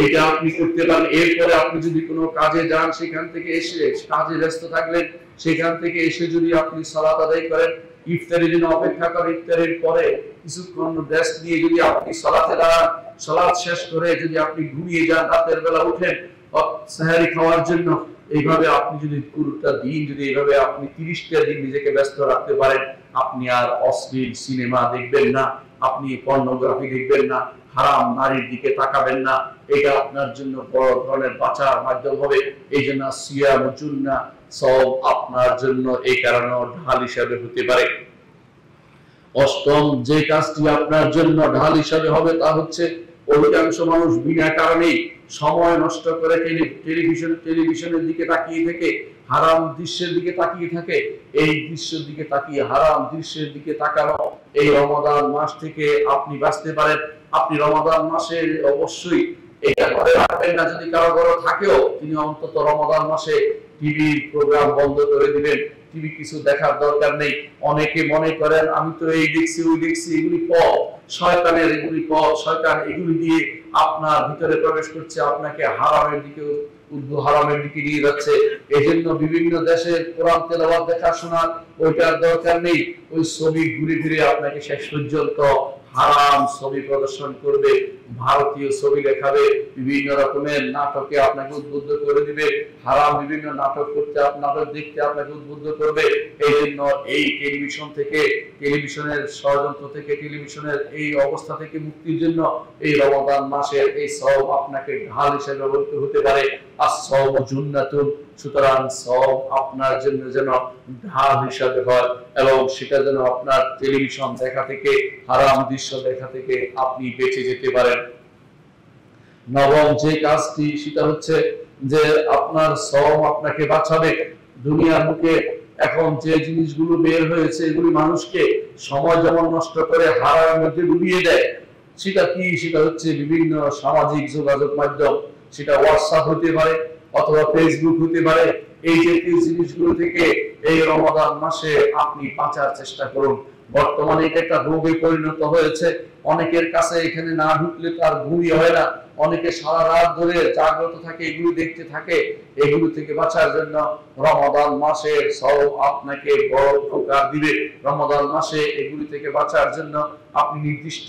এটা আপনি করতে পারেন। এরপরে আপনি যদি কোনো কাজে যান, সেখান থেকে এসে কাজে ব্যস্ত থাকলেন, সেখান থেকে এসে যদি আপনি সালাত আদায় করেন, ইফতারের জন্য অপেক্ষা করেন, ইফতারের পরে কিছুক্ষণ রেস্ট নিয়ে যদি আপনি সালাতে দাঁড়ান, সালাত শেষ করে যদি আপনি ঘুমিয়ে যান, রাতের বেলা উঠেন সেহরি খাওয়ার জন্য, এইভাবে আপনি যদি পুরোটা দিন যদি এইভাবে আপনি 30টা দিন নিজেকে ব্যস্ত রাখতে পারেন, আপনি আর অশ্লীল সিনেমা দেখবেন না, আপনি পর্নোগ্রাফি দেখবেন না, হারাম নারীর দিকে তাকাবেন না। এটা আপনার জন্য বড় ধরনের বাঁচার মাধ্যম হবে। এই জন্য সিয়াম জুন্না সওম আপনার জন্য এই কারণে ঢাল হিসাবে হতে পারে। অষ্টম যে কাজটি আপনার জন্য ঢাল হিসাবে হবে তা হচ্ছে অধিকাংশ মানুষ বিনা কারণে সময় নষ্ট করে টেলিভিশনের দিকে তাকিয়ে থেকে হারাম দৃশ্যের দিকে তাকিয়ে থাকে। এই দৃশ্যের দিকে তাকিয়ে হারাম দৃশ্যের দিকে তাকানো এই রমাদান মাস থেকে আপনি বাঁচতে পারেন। আপনি রমাদান মাসে অবশ্যই এটা করে রাখবেন না, যদি কারো ঘরে থাকেও তিনি অন্তত রমাদান মাসে টিভি প্রোগ্রাম বন্ধ করে দিবেন। টিভি কিছু দেখার দরকার নেই। অনেকে মনে করেন আমি তো এই দেখছি ওই দেখছি, এগুলি পথ শয়তানের, এগুলি পথ শয়তান এগুলি দিয়ে আপনার ভিতরে প্রবেশ করছে, আপনাকে হারামের দিকে নিয়ে যাচ্ছে। এজন্য বিভিন্ন দেশে কোরআন তেলাওয়াত দেখা শোনার ওইটার দরকার নেই। ওই ছবি ঘুরে ঘুরে আপনাকে শেষ পর্যন্ত হারাম ছবি প্রদর্শন করবে, ভারতীয় ছবি দেখাবে, বিভিন্ন রকমের নাটকে আপনাকে উদ্বুদ্ধ করে দিবে, হারাম বিভিন্ন নাটক করতে নাটক দেখতে আপনাকে উদ্বুদ্ধ করবে। এই জন্য এই টেলিভিশনের ষড়যন্ত্র থেকে, টেলিভিশনের এই অবস্থা থেকে মুক্তির জন্য এই রমাদান মাসের এই সওম আপনাকে ঢাল হিসেবে ব্যবহৃত হতে পারে। আস-সাওম জুন্নাতুন, সুতরাং সওম আপনার জন্য যেন ঢাল হিসাবে হয় এবং সেটা যেন আপনার টেলিভিশন দেখা থেকে, হারাম দৃশ্য দেখা থেকে আপনি বেঁচে যেতে পারেন। নবম যে কাজটি সেটা হচ্ছে যে আপনার সওম আপনাকে বাঁচাবে। দুনিয়ার বুকে এখন যে জিনিসগুলো বের হয়েছে এগুলি মানুষকে সময় যেমন নষ্ট করে হারামের মধ্যে ডুবিয়ে দেয়। সেটা কি? সেটা হচ্ছে বিভিন্ন সামাজিক যোগাযোগ মাধ্যম, সেটা হোয়াটসঅ্যাপ হতে পারে অথবা ফেসবুক হতে পারে। এই জাতীয় জিনিসগুলো থেকে এই রমাদান মাসে আপনি বাঁচার চেষ্টা করুন। বর্তমানে এটা একটা রোগে পরিণত হয়েছে। অনেকের কাছে এখানে না ঢুকলে তার ঘুমই হয় না, অনেকে সারা রাত ধরে জাগ্রত থাকে, এগুলো দেখতে থাকে। এগুলো থেকে বাঁচার জন্য রমাদান মাসের সওম আপনাকে বড় উপকার দিবে। রমাদান মাসে এগুলি থেকে বাঁচার জন্য আপনি নির্দিষ্ট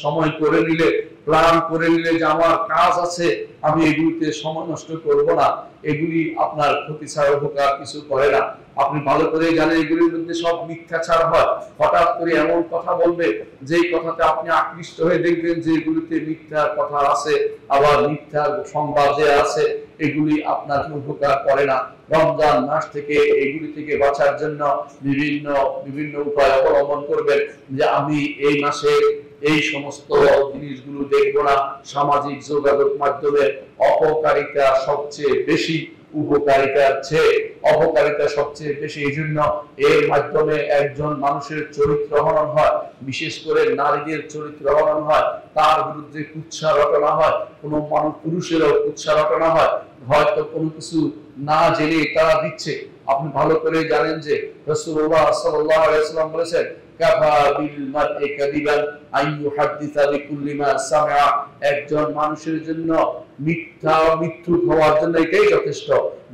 সময় করে নিলে, প্ল্যান করে নিলে যে আমার কাজ আছে, আমি এগুলিতে সময় নষ্ট করব না, এগুলি আপনার ক্ষতি ছাড়া উপকার কিছু করে না। আপনি ভালো করে জানেন এগুলির মধ্যে সব মিথ্যাচার হয়। হঠাৎ করে এমন কথা বলবে যেই কথাতে আপনি আকৃষ্ট হয়ে দেখবেন যে এগুলিতে মিথ্যা কথা আছে, আবার মিথ্যা সংবাদ যে আছে, এগুলি আপনার উপকার করে না। রমজান মাস থেকে এগুলি থেকে বাঁচার জন্য বিভিন্ন বিভিন্ন উপায় অবলম্বন করবেন, যে আমি এই মাসে এই সমস্ত জিনিসগুলো দেখবো না। সামাজিক যোগাযোগ মাধ্যমে অপকারিতা সবচেয়ে বেশি, উপকারিতার চেয়ে অপকারিতা সবচেয়ে বেশি। এই জন্য এর মাধ্যমে একজন মানুষের চরিত্র হনন হয়, বিশেষ করে নারীদের চরিত্র হনন হয়, তার বিরুদ্ধে কুৎসা রটনা হয়, কোনো মানুষ পুরুষেরও কুৎসা রটনা হয়, হয়তো কোনো কিছু না জেনে তারা দিচ্ছে। আপনি ভালো করে জানেন যে রাসূলুল্লাহ সাল্লাল্লাহু আলাইহি ওয়াসাল্লাম বলেছেন, কাফা বিল মারই কাদিবান আন ইউহাদ্দিসা বিকুল্লি মা সামিআ। একজন মানুষের জন্য মিথ্যুক হওয়ার জন্য এটাই যথেষ্ট,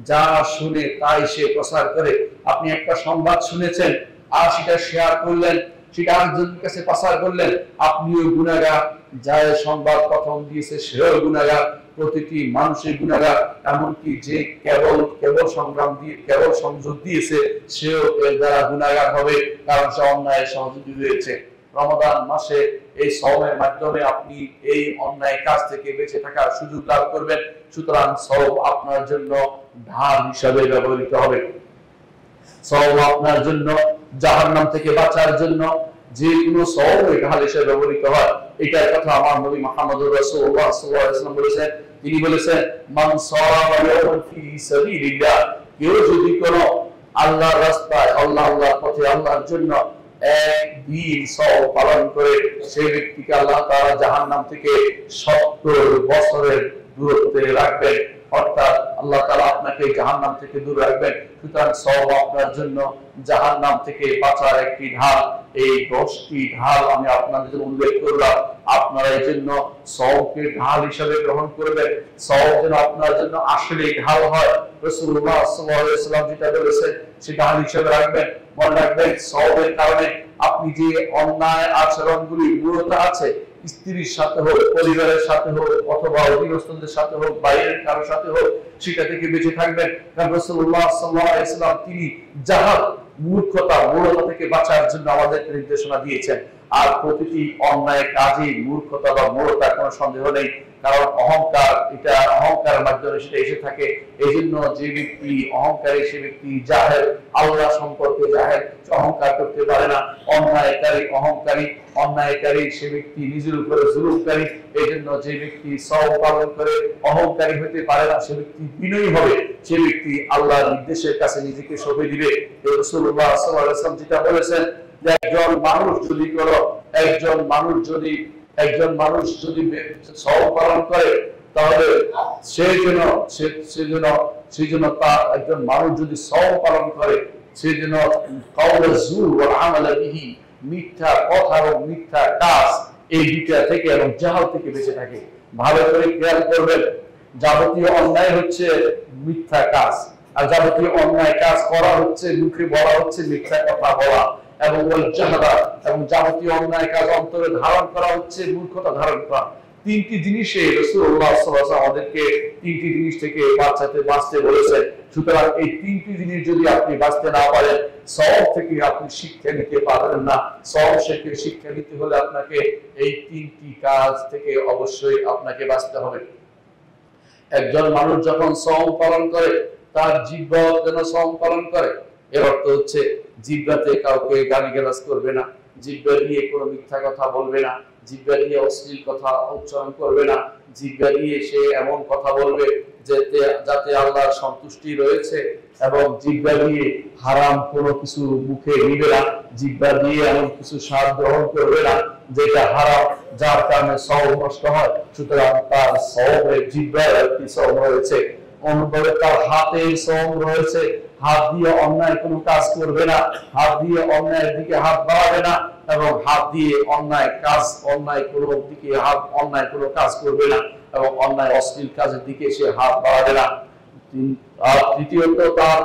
যা শুনে তাই সে প্রচার করে। আপনি একটা সংবাদ শুনেছেন আর সেটা শেয়ার করলেন, সেটা আরেকজনের কাছে প্রচার করলেন, আপনিও গুনাহগার। যার সংবাদ প্রথম দিয়েছে সেও গুনাহগার, প্রতিটি মানুষের গুনাহগার। এমনকি যে কেবল সংগ্রাম দিয়ে কেবল সংযোগ দিয়েছে সেও এর দ্বারা গুনাহগার হবে, কারণ সে অন্যায় সহযোগী হয়েছে। রমাদান মাসে এই সওমের মাধ্যমে আপনি এই অন্যায় কাজ থেকে বেঁচে থাকার সুযোগ লাভ করবেন। সুতরাং সওম আপনার জন্য ঢাল হিসাবে ব্যবহৃত হবে। সওম আপনার জন্য জাহান্নাম থেকে বাঁচার জন্য যে কোনো সওম ঢাল হিসেবে ব্যবহৃত হয়। এটার কথা আমার নবী মুহাম্মদুর রাসূলুল্লাহ সাল্লাল্লাহু আলাইহি ওয়াসাল্লাম বলেছেন। তিনি বলেছেন, মান সাওমা ইয়াওমান ফি সাবিলিল্লাহ, কেউ যদি কোনো আল্লাহর রাস্তায়, আল্লাহর পথে, আল্লাহর জন্য একদিন সওম পালন করে, সেই ব্যক্তিকে আল্লাহ তাআলা জাহান্নাম থেকে 70 বছরের দূরত্বে রাখবেন। অর্থাৎ আল্লাহ তাআলা আপনাকে জাহান্নাম থেকে দূর রাখবেন। সুতরাং সওম আপনার জন্য জাহান্নাম থেকে বাঁচার একটি ঢাল। এই 10টি ঢাল আমি আপনাদের জন্য উল্লেখ করলাম। আপনারা এই জন্য সওমকে ঢাল হিসেবে গ্রহণ করবেন। সওম যেন আপনার জন্য আসলে ঢাল হয়। রাসূলুল্লাহ সাল্লাল্লাহু আলাইহি ওয়াসাল্লাম যেটা বলেছেন সেটা ঢাল হিসেবে রাখবেন। মনে রাখবেন, সওমের কারণে আপনি যে অন্যায় আচরণগুলি মূলত আছে, স্ত্রীর সাথে হোক, পরিবারের সাথে হোক, অথবা অধীনস্থদের সাথে হোক, বাইরের কারোর সাথে হোক, সেটা থেকে বেঁচে থাকবেন। কারণ রাসূলুল্লাহ সাল্লাল্লাহু আলাইহি ওয়াসাল্লাম তিনি জাহাল, মূর্খতা, মূঢ়তা থেকে বাঁচার জন্য আমাদেরকে নির্দেশনা দিয়েছেন। আর প্রতিটি অন্যায় কাজে মূর্খতা বা মূঢ়তা কোনো সন্দেহ নেই, কারণ অহংকার, এটা অহংকারের মাধ্যমে সেটা এসে থাকে। এই জন্য যে ব্যক্তি অহংকারী সে ব্যক্তি জাহেল, আল্লাহ সম্পর্কে জাহেল, অহংকার করতে পারে না। অন্যায়কারী সে ব্যক্তি নিজের উপরে জুলুমকারী। এই জন্য যে ব্যক্তি সওম পালন করে অহংকারী হতে পারে না, সে ব্যক্তি বিনয়ী হবে, সে ব্যক্তি আল্লাহর নির্দেশের কাছে নিজেকে সঁপে দিবে। রাসূলুল্লাহ সাল্লাল্লাহু আলাইহি ওয়াসাল্লাম যেটা বলেছেন, যে একজন মানুষ যদি সওম পালন করে, তাহলে একজন মানুষ যদি সওম পালন করে, সে যেন কাউলা যুর ওয়াল আমাল বিহি, মিথ্যা কথা এবং মিথ্যা কাজ, এই দুইটা থেকে এবং জাহাল থেকে বেঁচে থাকে। ভালো করে খেয়াল করবেন, যাবতীয় অন্যায় হচ্ছে মিথ্যা কাজ, আর যাবতীয় অন্যায় কাজ করা হচ্ছে, মুখে বলা হচ্ছে মিথ্যা কথা বলা, এবং যাবতীয় অন্যায় কাজ অন্তরে ধারণ করা হচ্ছে মূর্খতা ধারণ করা। তিনটি জিনিসে রাসূলুল্লাহ সাল্লাল্লাহু আলাইহি ওয়াসাল্লাম আমাদেরকে তিনটি জিনিস থেকে বাঁচতে বলেছেন। সুতরাং এই তিনটি জিনিস যদি আপনি বাঁচতে না পারেন, সওম থেকে আপনি শিক্ষা নিতে পারবেন না। সওম থেকে শিক্ষা নিতে হলে আপনাকে এই তিনটি কাজ থেকে অবশ্যই আপনাকে বাঁচতে হবে। একজন মানুষ যখন সওম পালন করে, তার জিহ্বা যেন সওম পালন করে। এর অর্থ হচ্ছে জিহ্বাতে কাউকে গালিগালাজ করবে না, জিহ্বা দিয়ে কোনো মিথ্যা কথা বলবে না, জিহ্বা দিয়ে অশ্লীল কথা উচ্চারণ করবে না, জিহ্বা দিয়ে সে এমন কথা বলবে যাতে আল্লাহর সন্তুষ্টি রয়েছে, এবং জিহ্বা দিয়ে হারাম কোনো কিছু মুখে নিবে না, জিহ্বা দিয়ে এমন কিছু স্বাদ গ্রহণ করবে না যেটা হারাম, যার কারণে সওম নষ্ট হয়। সুতরাং তার সওমের জিহ্বার একটি সওম রয়েছে, অনুভাবে তার হাতের সওম রয়েছে, হাত দিয়ে অন্যায় কোনো কাজ করবে না, হাত দিয়ে অন্যায়ের দিকে হাত বাড়াবে না, এবং হাত দিয়ে অন্যায় কোনো দিকে অন্যায় কোনো কাজ করবে না, এবং অন্যায় অশ্লীল কাজের দিকে সে হাত বাড়াবে না। আর তৃতীয়ত তার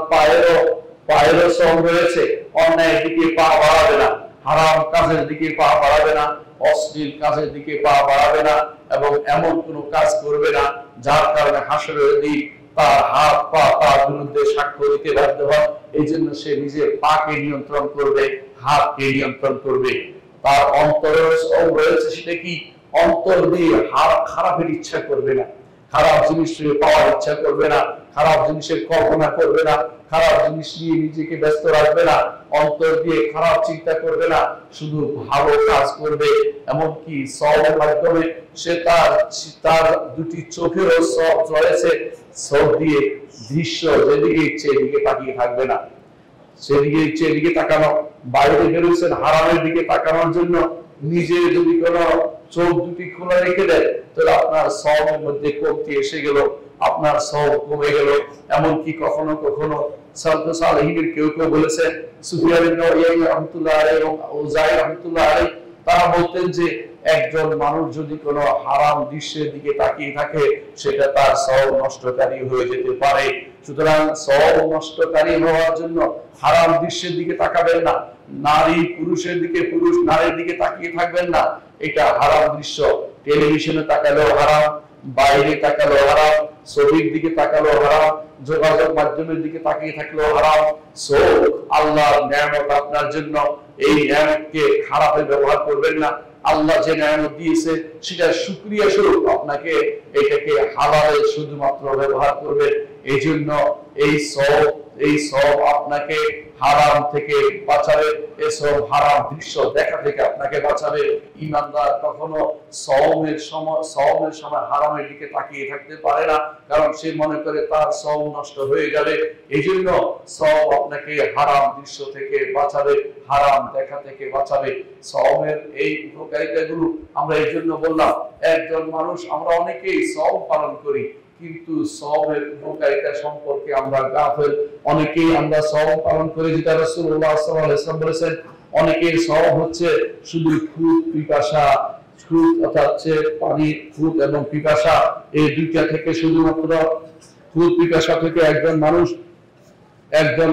পায়েরও শ্রম রয়েছে, অন্যায়ের দিকে পা বাড়াবে না, হারাম কাজের দিকে পা বাড়াবে না, অশ্লীল কাজের দিকে পা বাড়াবে না, এবং এমন কোনো কাজ করবে না যার কারণে হাসরের দিন তার হাত পা তার বিরুদ্ধে সাক্ষ্য দিতে বাধ্য হয়। এই জন্য সে নিজের পাকে নিয়ন্ত্রণ করবে, হাতকে নিয়ন্ত্রণ করবে। তার অন্তরের শ্রম রয়েছে, সেটা কি? অন্তর দিয়ে খারাপের ইচ্ছা করবে না, খারাপ জিনিস পাওয়ার ইচ্ছা করবে না, খারাপ জিনিসের কল্পনা করবে না, খারাপ জিনিস নিয়ে নিজেকে ব্যস্ত রাখবে না, অন্তর দিয়ে খারাপ চিন্তা করবে না, শুধু ভালো কাজ করবে। এমনকি সওয়াবের মাধ্যমে সে তার দুটি চোখেরও সওয়াব রয়েছে, চোখ দিয়ে দৃশ্য যেদিকে ইচ্ছে এদিকে তাকিয়ে থাকবে না, সেদিকে ইচ্ছে এদিকে তাকানো। বাইরে বেরোচ্ছেন হারামের দিকে তাকানোর জন্য, নিজে যদি কোনো চোখ দুটি খোলা রেখে দেয় তাহলে আপনার সওয়াবের মধ্যে কমতি এসে গেল, আপনার সওয়াব কমে গেল। এমনকি কখনো কখনো সালফে সালেহিনের কেউ কেউ বলেছেন, সুফিয়ান ইবনে উয়াইনা রাহমাতুল্লাহ আলাইহি এবং উযাই রাহমাতুল্লাহ আলাইহি, তারা বলতেন যে একজন মানুষ যদি কোনো হারাম দৃশ্যের দিকে তাকিয়ে থাকে সেটা তার সওয়াব নষ্টকারী হয়ে যেতে পারে। সুতরাং সওয়াব নষ্টকারী হওয়ার জন্য হারাম দৃশ্যের দিকে তাকাবেন না, নারী পুরুষের দিকে, পুরুষ নারীর দিকে তাকিয়ে থাকবেন না, এটা হারাম দৃশ্য। টেলিভিশনে তাকালেও হারাম, বাইরে তাকালেও হারাম, ছবির দিকে তাকালেও হারাম, যোগাযোগ মাধ্যমের দিকে তাকিয়ে থাকলেও হারাম। চোখ আল্লাহর নিয়ামত আপনার জন্য, এই নিয়ামতকে খারাপে ব্যবহার করবেন না। আল্লাহ যে নিয়ামত দিয়েছে সেটা শুকরিয়া স্বরূপ আপনাকে এটাকে হালালে শুধুমাত্র ব্যবহার করবেন। এই জন্য এই সব আপনাকে হারাম থেকে বাঁচাবে, এসব হারাম দৃশ্য দেখা থেকে আপনাকে বাঁচাবে। ঈমানদার কখনো সওমের সময় হারামের দিকে তাকিয়ে থাকতে পারে না, কারণ সে মনে করে তার সওম নষ্ট হয়ে যাবে। এই জন্য সওম আপনাকে হারাম দৃশ্য থেকে বাঁচাবে, হারাম দেখা থেকে বাঁচাবে। সওমের এই উপকারিতাগুলো আমরা এই জন্য বললাম। একজন মানুষ, আমরা অনেকেই সওম পালন করি কিন্তু সওমের উপকারিতা সম্পর্কে আমরা গাফেল। অনেকেই আমরা সওম পালন করি যেটা রাসূলুল্লাহ সাল্লাল্লাহু আলাইহি ওয়াসাল্লাম বলেছেন, অনেকের সওম হচ্ছে শুধু ক্ষুধা পিপাসা, অর্থাৎ পানি, ক্ষুধা এবং পিপাসা, এই দুইটা থেকে শুধুমাত্র ক্ষুধা পিপাসা থেকে একজন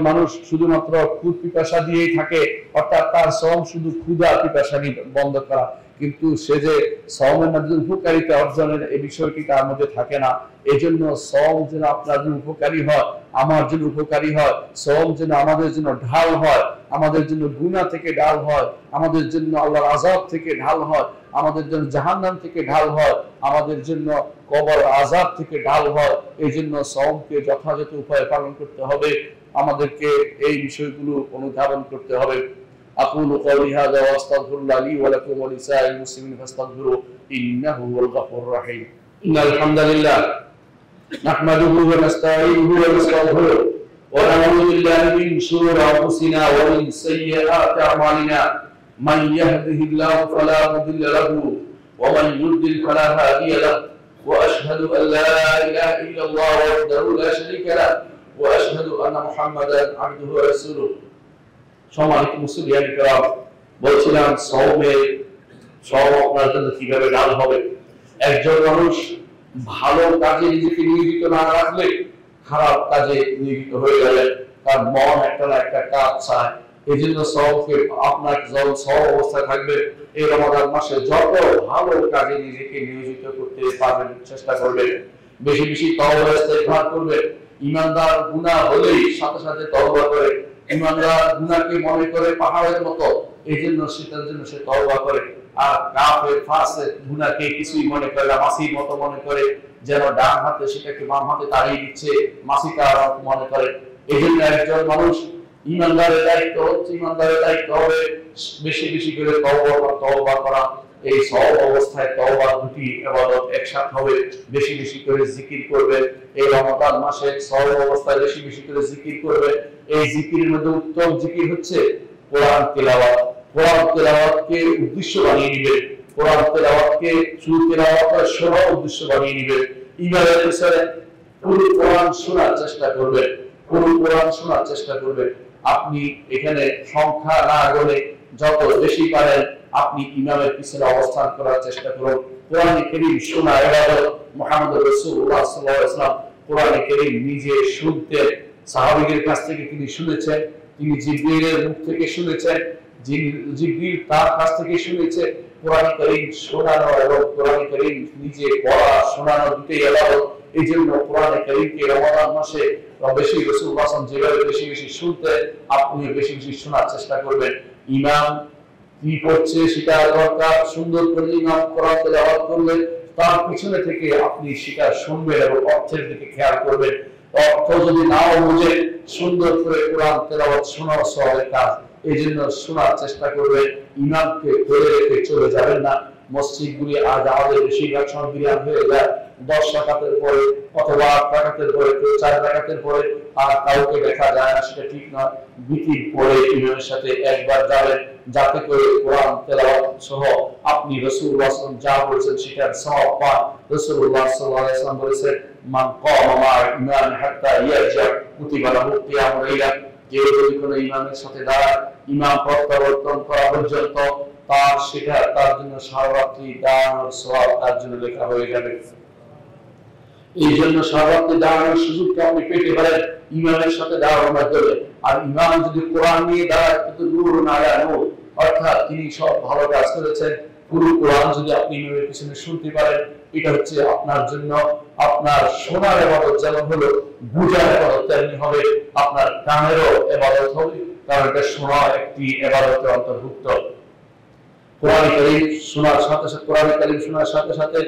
মানুষ শুধুমাত্র ক্ষুধা পিপাসা দিয়েই থাকে, অর্থাৎ তার সওম শুধু ক্ষুধা পিপাসা বন্ধ করা, কিন্তু সে যে সওমের মধ্যে উপকারিতা অর্জনের এই বিষয়টি তার মধ্যে থাকে না। এই জন্য সওম যেন আপনার জন্য উপকারী হয়, আমার জন্য উপকারী হয়, সওম যেন আমাদের জন্য ঢাল হয়, আমাদের জন্য গুনাহ থেকে ঢাল হয়, আমাদের জন্য আল্লাহর আযাব থেকে ঢাল হয়, আমাদের জন্য জাহান্নাম থেকে ঢাল হয়, আমাদের জন্য কবর আযাব থেকে ঢাল হয়। এই জন্য সওমকে যথাযথ উপায়ে পালন করতে হবে, আমাদেরকে এই বিষয়গুলো অনুধাবন করতে হবে। أقول قولي هذا وأستغفر الله لي ولكم ولسائر المسلمين فاستغفروه إنه هو الغفور الرحيم. إن الحمد لله نحمده ونستعينه ونستغفره ونعوذ بالله من شرور أنفسنا ومن سيئات أعمالنا من يهده الله فلا مضل له ومن يضلل فلا هادي له وأشهد أن لا إله إلا الله وحده لا شريك له وأشهد أن محمدا عبده ورسوله. সম্মানিত মুসলিয়ান کرام, বলছিলাম সওমের সওম আপনার জন্য কিভাবে ঢাল হবে। একজন মানুষ ভালো কাজে নিজেকে নিয়োজিত না রাখলে খারাপ কাজে নিয়োজিত হয়ে গেলে তার মন একটা না একটা কাজ চায়। এই জন্য সওমকে আপনার যখন সওম অবস্থায় থাকবে এই রমাদান মাসে যত ভালো কাজে নিজেকে নিয়োজিত করতে পারবেন চেষ্টা করবেন, বেশি বেশি তওবা ইস্তেগফার করবেন। ঈমানদার গুনাহ হলেই সাথে সাথে তওবা করে, ঈমানদার গুনাহকে মনে করে পাহাড়ের মতো, এই জন্য সেটার জন্য সে তওবা করে। আর কাফের ফাসিক গুনাহকে কিছুই মনে করে না, মাছির মতো মনে করে, যেন ডান হাতে সেটাকে বাম হাতে তাড়িয়ে দিচ্ছে, মাছিটার মনে করে। এই জন্য একজন মানুষ ঈমানদারের দায়িত্ব হবে বেশি বেশি করে তওবা করা। এই সব অবস্থায় তওবা দুটি ইবাদত একসাথে হবে, বেশি বেশি করে জিকির করবে। এই রমাদান মাসে সব অবস্থায় বেশি বেশি করে জিকির করবে। এই জিকিরের মধ্যে উত্তম জিকির হচ্ছে কোরআন তেলাওয়াত। কোরআন তেলাওয়াতকে উদ্দেশ্য বানিয়ে নেবেন, কোরআন তেলাওয়াতকে শুধু তেলাওয়াত শোনার উদ্দেশ্য বানিয়ে নেবেন। ইবাদতের পিছনে পুরো কোরআন শোনার চেষ্টা করবেন। পুরো কোরআন শোনার চেষ্টা করবেন। আপনি এখানে সংখ্যা না গলে যত বেশি পারেন আপনি ইমামের পিছনে অবস্থান করার চেষ্টা করুন। কোরআন কারীম শোনা ইবাদত। মুহাম্মদ রাসূলুল্লাহ সাল্লাল্লাহু আলাইহি ওয়াসাল্লাম কোরআন কারীম নিজে শুনতেন, সাহাবীদের কাছ থেকে তিনি শুনেছেন, তিনি জিবরিলের মুখ থেকে শুনেছেন, জিবরিল তার কাছ থেকে শুনেছে। কোরআন কারীম শোনানো এবং কোরআন কারীম নিজে পড়া শোনানো দুটোই ইবাদত। এই জন্য কোরআন কারীমকে রমাদান মাসে বেশি রাসূলুল্লাহ সাল্লাল্লাহু আলাইহি ওয়াসাল্লাম যেভাবে বেশি বেশি শুনতেন আপনিও বেশি বেশি শোনার চেষ্টা করবেন। ইমাম কি পড়ছে সেটা দরকার, সুন্দর করে ইমাম কোরআন তেলাওয়াত করলে তার পিছনে থেকে আপনি সেটা শুনবেন এবং অর্থের দিকে খেয়াল করবেন। অর্থ যদি নাও বুঝে সুন্দর করে কোরআন তেলাওয়াত শোনাও সওয়াবের কাজ। এই জন্য শোনার চেষ্টা করবেন, ইমামকে ধরে রেখে চলে যাবেন না। মসজিদগুলি আজ আমাদের বেশিরভাগ সময় বিরাম হয়ে যায় 10 রাকাতের পরে অথবা 8 রাকাতের পরে, 4 রাকাতের পরে, আর কাউকে দেখা যায় না, সেটা ঠিক নয়। বিতির পরে ইমামের সাথে একবার যাবেন, যাতে করে কোরআন তেলাওয়াত সহ আপনি রাসূলুল্লাহ সাল্লাল্লাহু আলাইহি ওয়াসাল্লাম যা বলেছেন সেটার সওয়াব পান। রাসূলুল্লাহ সাল্লাল্লাহু আলাইহি ওয়াসাল্লাম বলেছেন, মান কামা মা ইমাম হাত্তা ইয়ারজা কুতিবা লাহু কিয়ামুল লাইল। কেউ যদি কোনো ইমামের সাথে দাঁড়ায় ইমাম প্রত্যাবর্তন করা পর্যন্ত, তার সেটা তার জন্য সারা রাত্রি দাঁড়ানোর সওয়াব তার জন্য লেখা হয়ে যাবে। এই জন্য সারা রাত্রি দাঁড়ানোর সুযোগটা আপনি পেতে পারেন ইমামের সাথে দাঁড়ানোর মাধ্যমে। আর ইমাম যদি কোরআন নিয়ে দাঁড়ায় তো নূরুন আলা নূর, অর্থাৎ তিনি সব ভালো কাজ করেছেন। পুরো কোরআন যদি আপনি ইমামের পিছনে শুনতে পারেন, এটা হচ্ছে আপনার জন্য আপনার শোনার ইবাদত যেমন হলো, বুঝার ইবাদত তেমনি হবে, আপনার কানেরও ইবাদত হবে, কারণ এটা শোনা একটি ইবাদতের অন্তর্ভুক্ত। কোরআন কারীম শোনার সাথে সাথে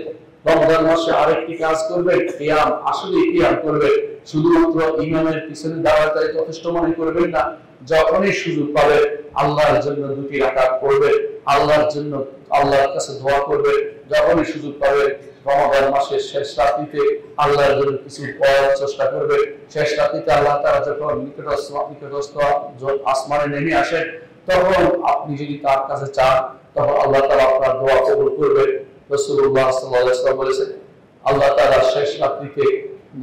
রমজান মাসে আরেকটি কাজ করবে, কিয়াম। আসলে কিয়াম করবে, শুধুমাত্র ইমামের পিছনে দাঁড়াতে যথেষ্ট মনে করবেন না। যখনই সুযোগ পাবে আল্লাহর জন্য 2 রাকাত পড়বে, আল্লাহর জন্য আল্লাহর কাছে দোয়া করবে। যখনই সুযোগ পাবে রমজান মাসের শেষ রাত্রিতে আল্লাহর জন্য কিছু পড়ার চেষ্টা করবে। শেষ রাত্রিতে আল্লাহ তাআলা যখন নিকটস্থ আসমানে নেমে আসেন, তখন আপনি যদি তার কাছে চান তখন আল্লাহ তাআলা আপনার দোয়া কবুল করবেন। রাসূলুল্লাহ সাল্লাল্লাহু আলাইহি ওয়াসাল্লাম বলেছেন, আল্লাহ তাআলা শেষ রাত্রিতে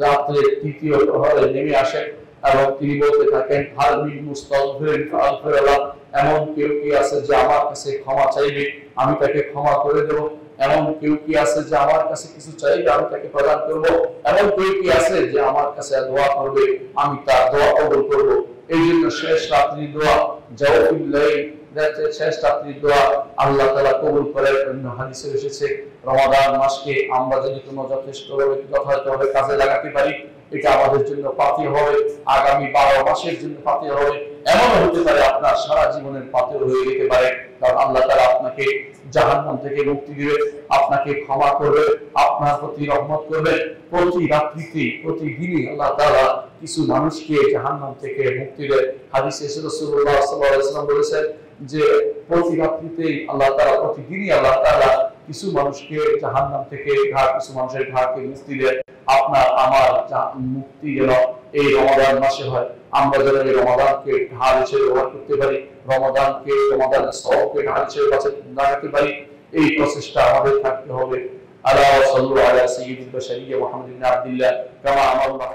রাত্রের 3য় প্রহরে নেমে আসেন এবং তিনি বলতে থাকেন, হাল মিন মুস্তাগফিরিন ফাগফিরলাহ। এমন কেউ কি আছে যে আমার কাছে ক্ষমা চাইবে, আমি তাকে ক্ষমা করে দেব। এমন কেউ কি আছে যে আমার কাছে কিছু চাইবে, আমি তাকে প্রদান করব। এমন কেউ কি আছে যে আমার কাছে দোয়া করবে, আমি তার দোয়া কবুল করব। এই জন্য শেষ রাত্রির দোয়া জাওফিল লাইল, শেষ রাত্রির দোয়া আল্লাহ তাআলা কবুল করেন। অন্য হাদিসে এসেছে, রমাদান মাসকে আমরা যদি কোনো যথাযথভাবে কাজে লাগাতে পারি, এটা আমাদের জন্য পাথেয় হবে, আগামী 12 মাসের জন্য পাথেয় হবে। এমন হতে পারে আপনার সারা জীবনের পাথেয় হয়ে যেতে পারে, কারণ আল্লাহ তাআলা আপনাকে জাহান্নাম থেকে মুক্তি দিবে, আপনাকে ক্ষমা করবে, আপনার প্রতি রহমত করবে। প্রতি রাত্রিতে প্রতিদিনই আল্লাহ তাআলা কিছু মানুষকে জাহান্নাম থেকে মুক্তি দেয়। হাদিসে রাসূলুল্লাহ সাল্লাল্লাহু আলাইহি ওয়াসাল্লাম বলেছেন যে প্রতি রাত্রিতেই আল্লাহ তাআলা, প্রতিদিনই আল্লাহ তাআলা কিছু মানুষকে জাহান্নাম থেকে কিছু মানুষের ঘাড়কে মুক্তি দেয়। আপনার আমার মুক্তি যেন এই রমাদান মাসে হয়, আমরা যেন এই রমাদানকে ঢাল হিসেবে ব্যবহার করতে পারি, রমাদানের সওয়াবকে ঢাল হিসেবে লাগাতে পারি, এই প্রচেষ্টা আমাদের থাকতে হবে। আল্লাহ সাল্লাল্লাহু আলা সাইয়্যিদিল বাশারিয়্যা মুহাম্মাদিন আবদুল্লাহ কামা আমাল্লাহ।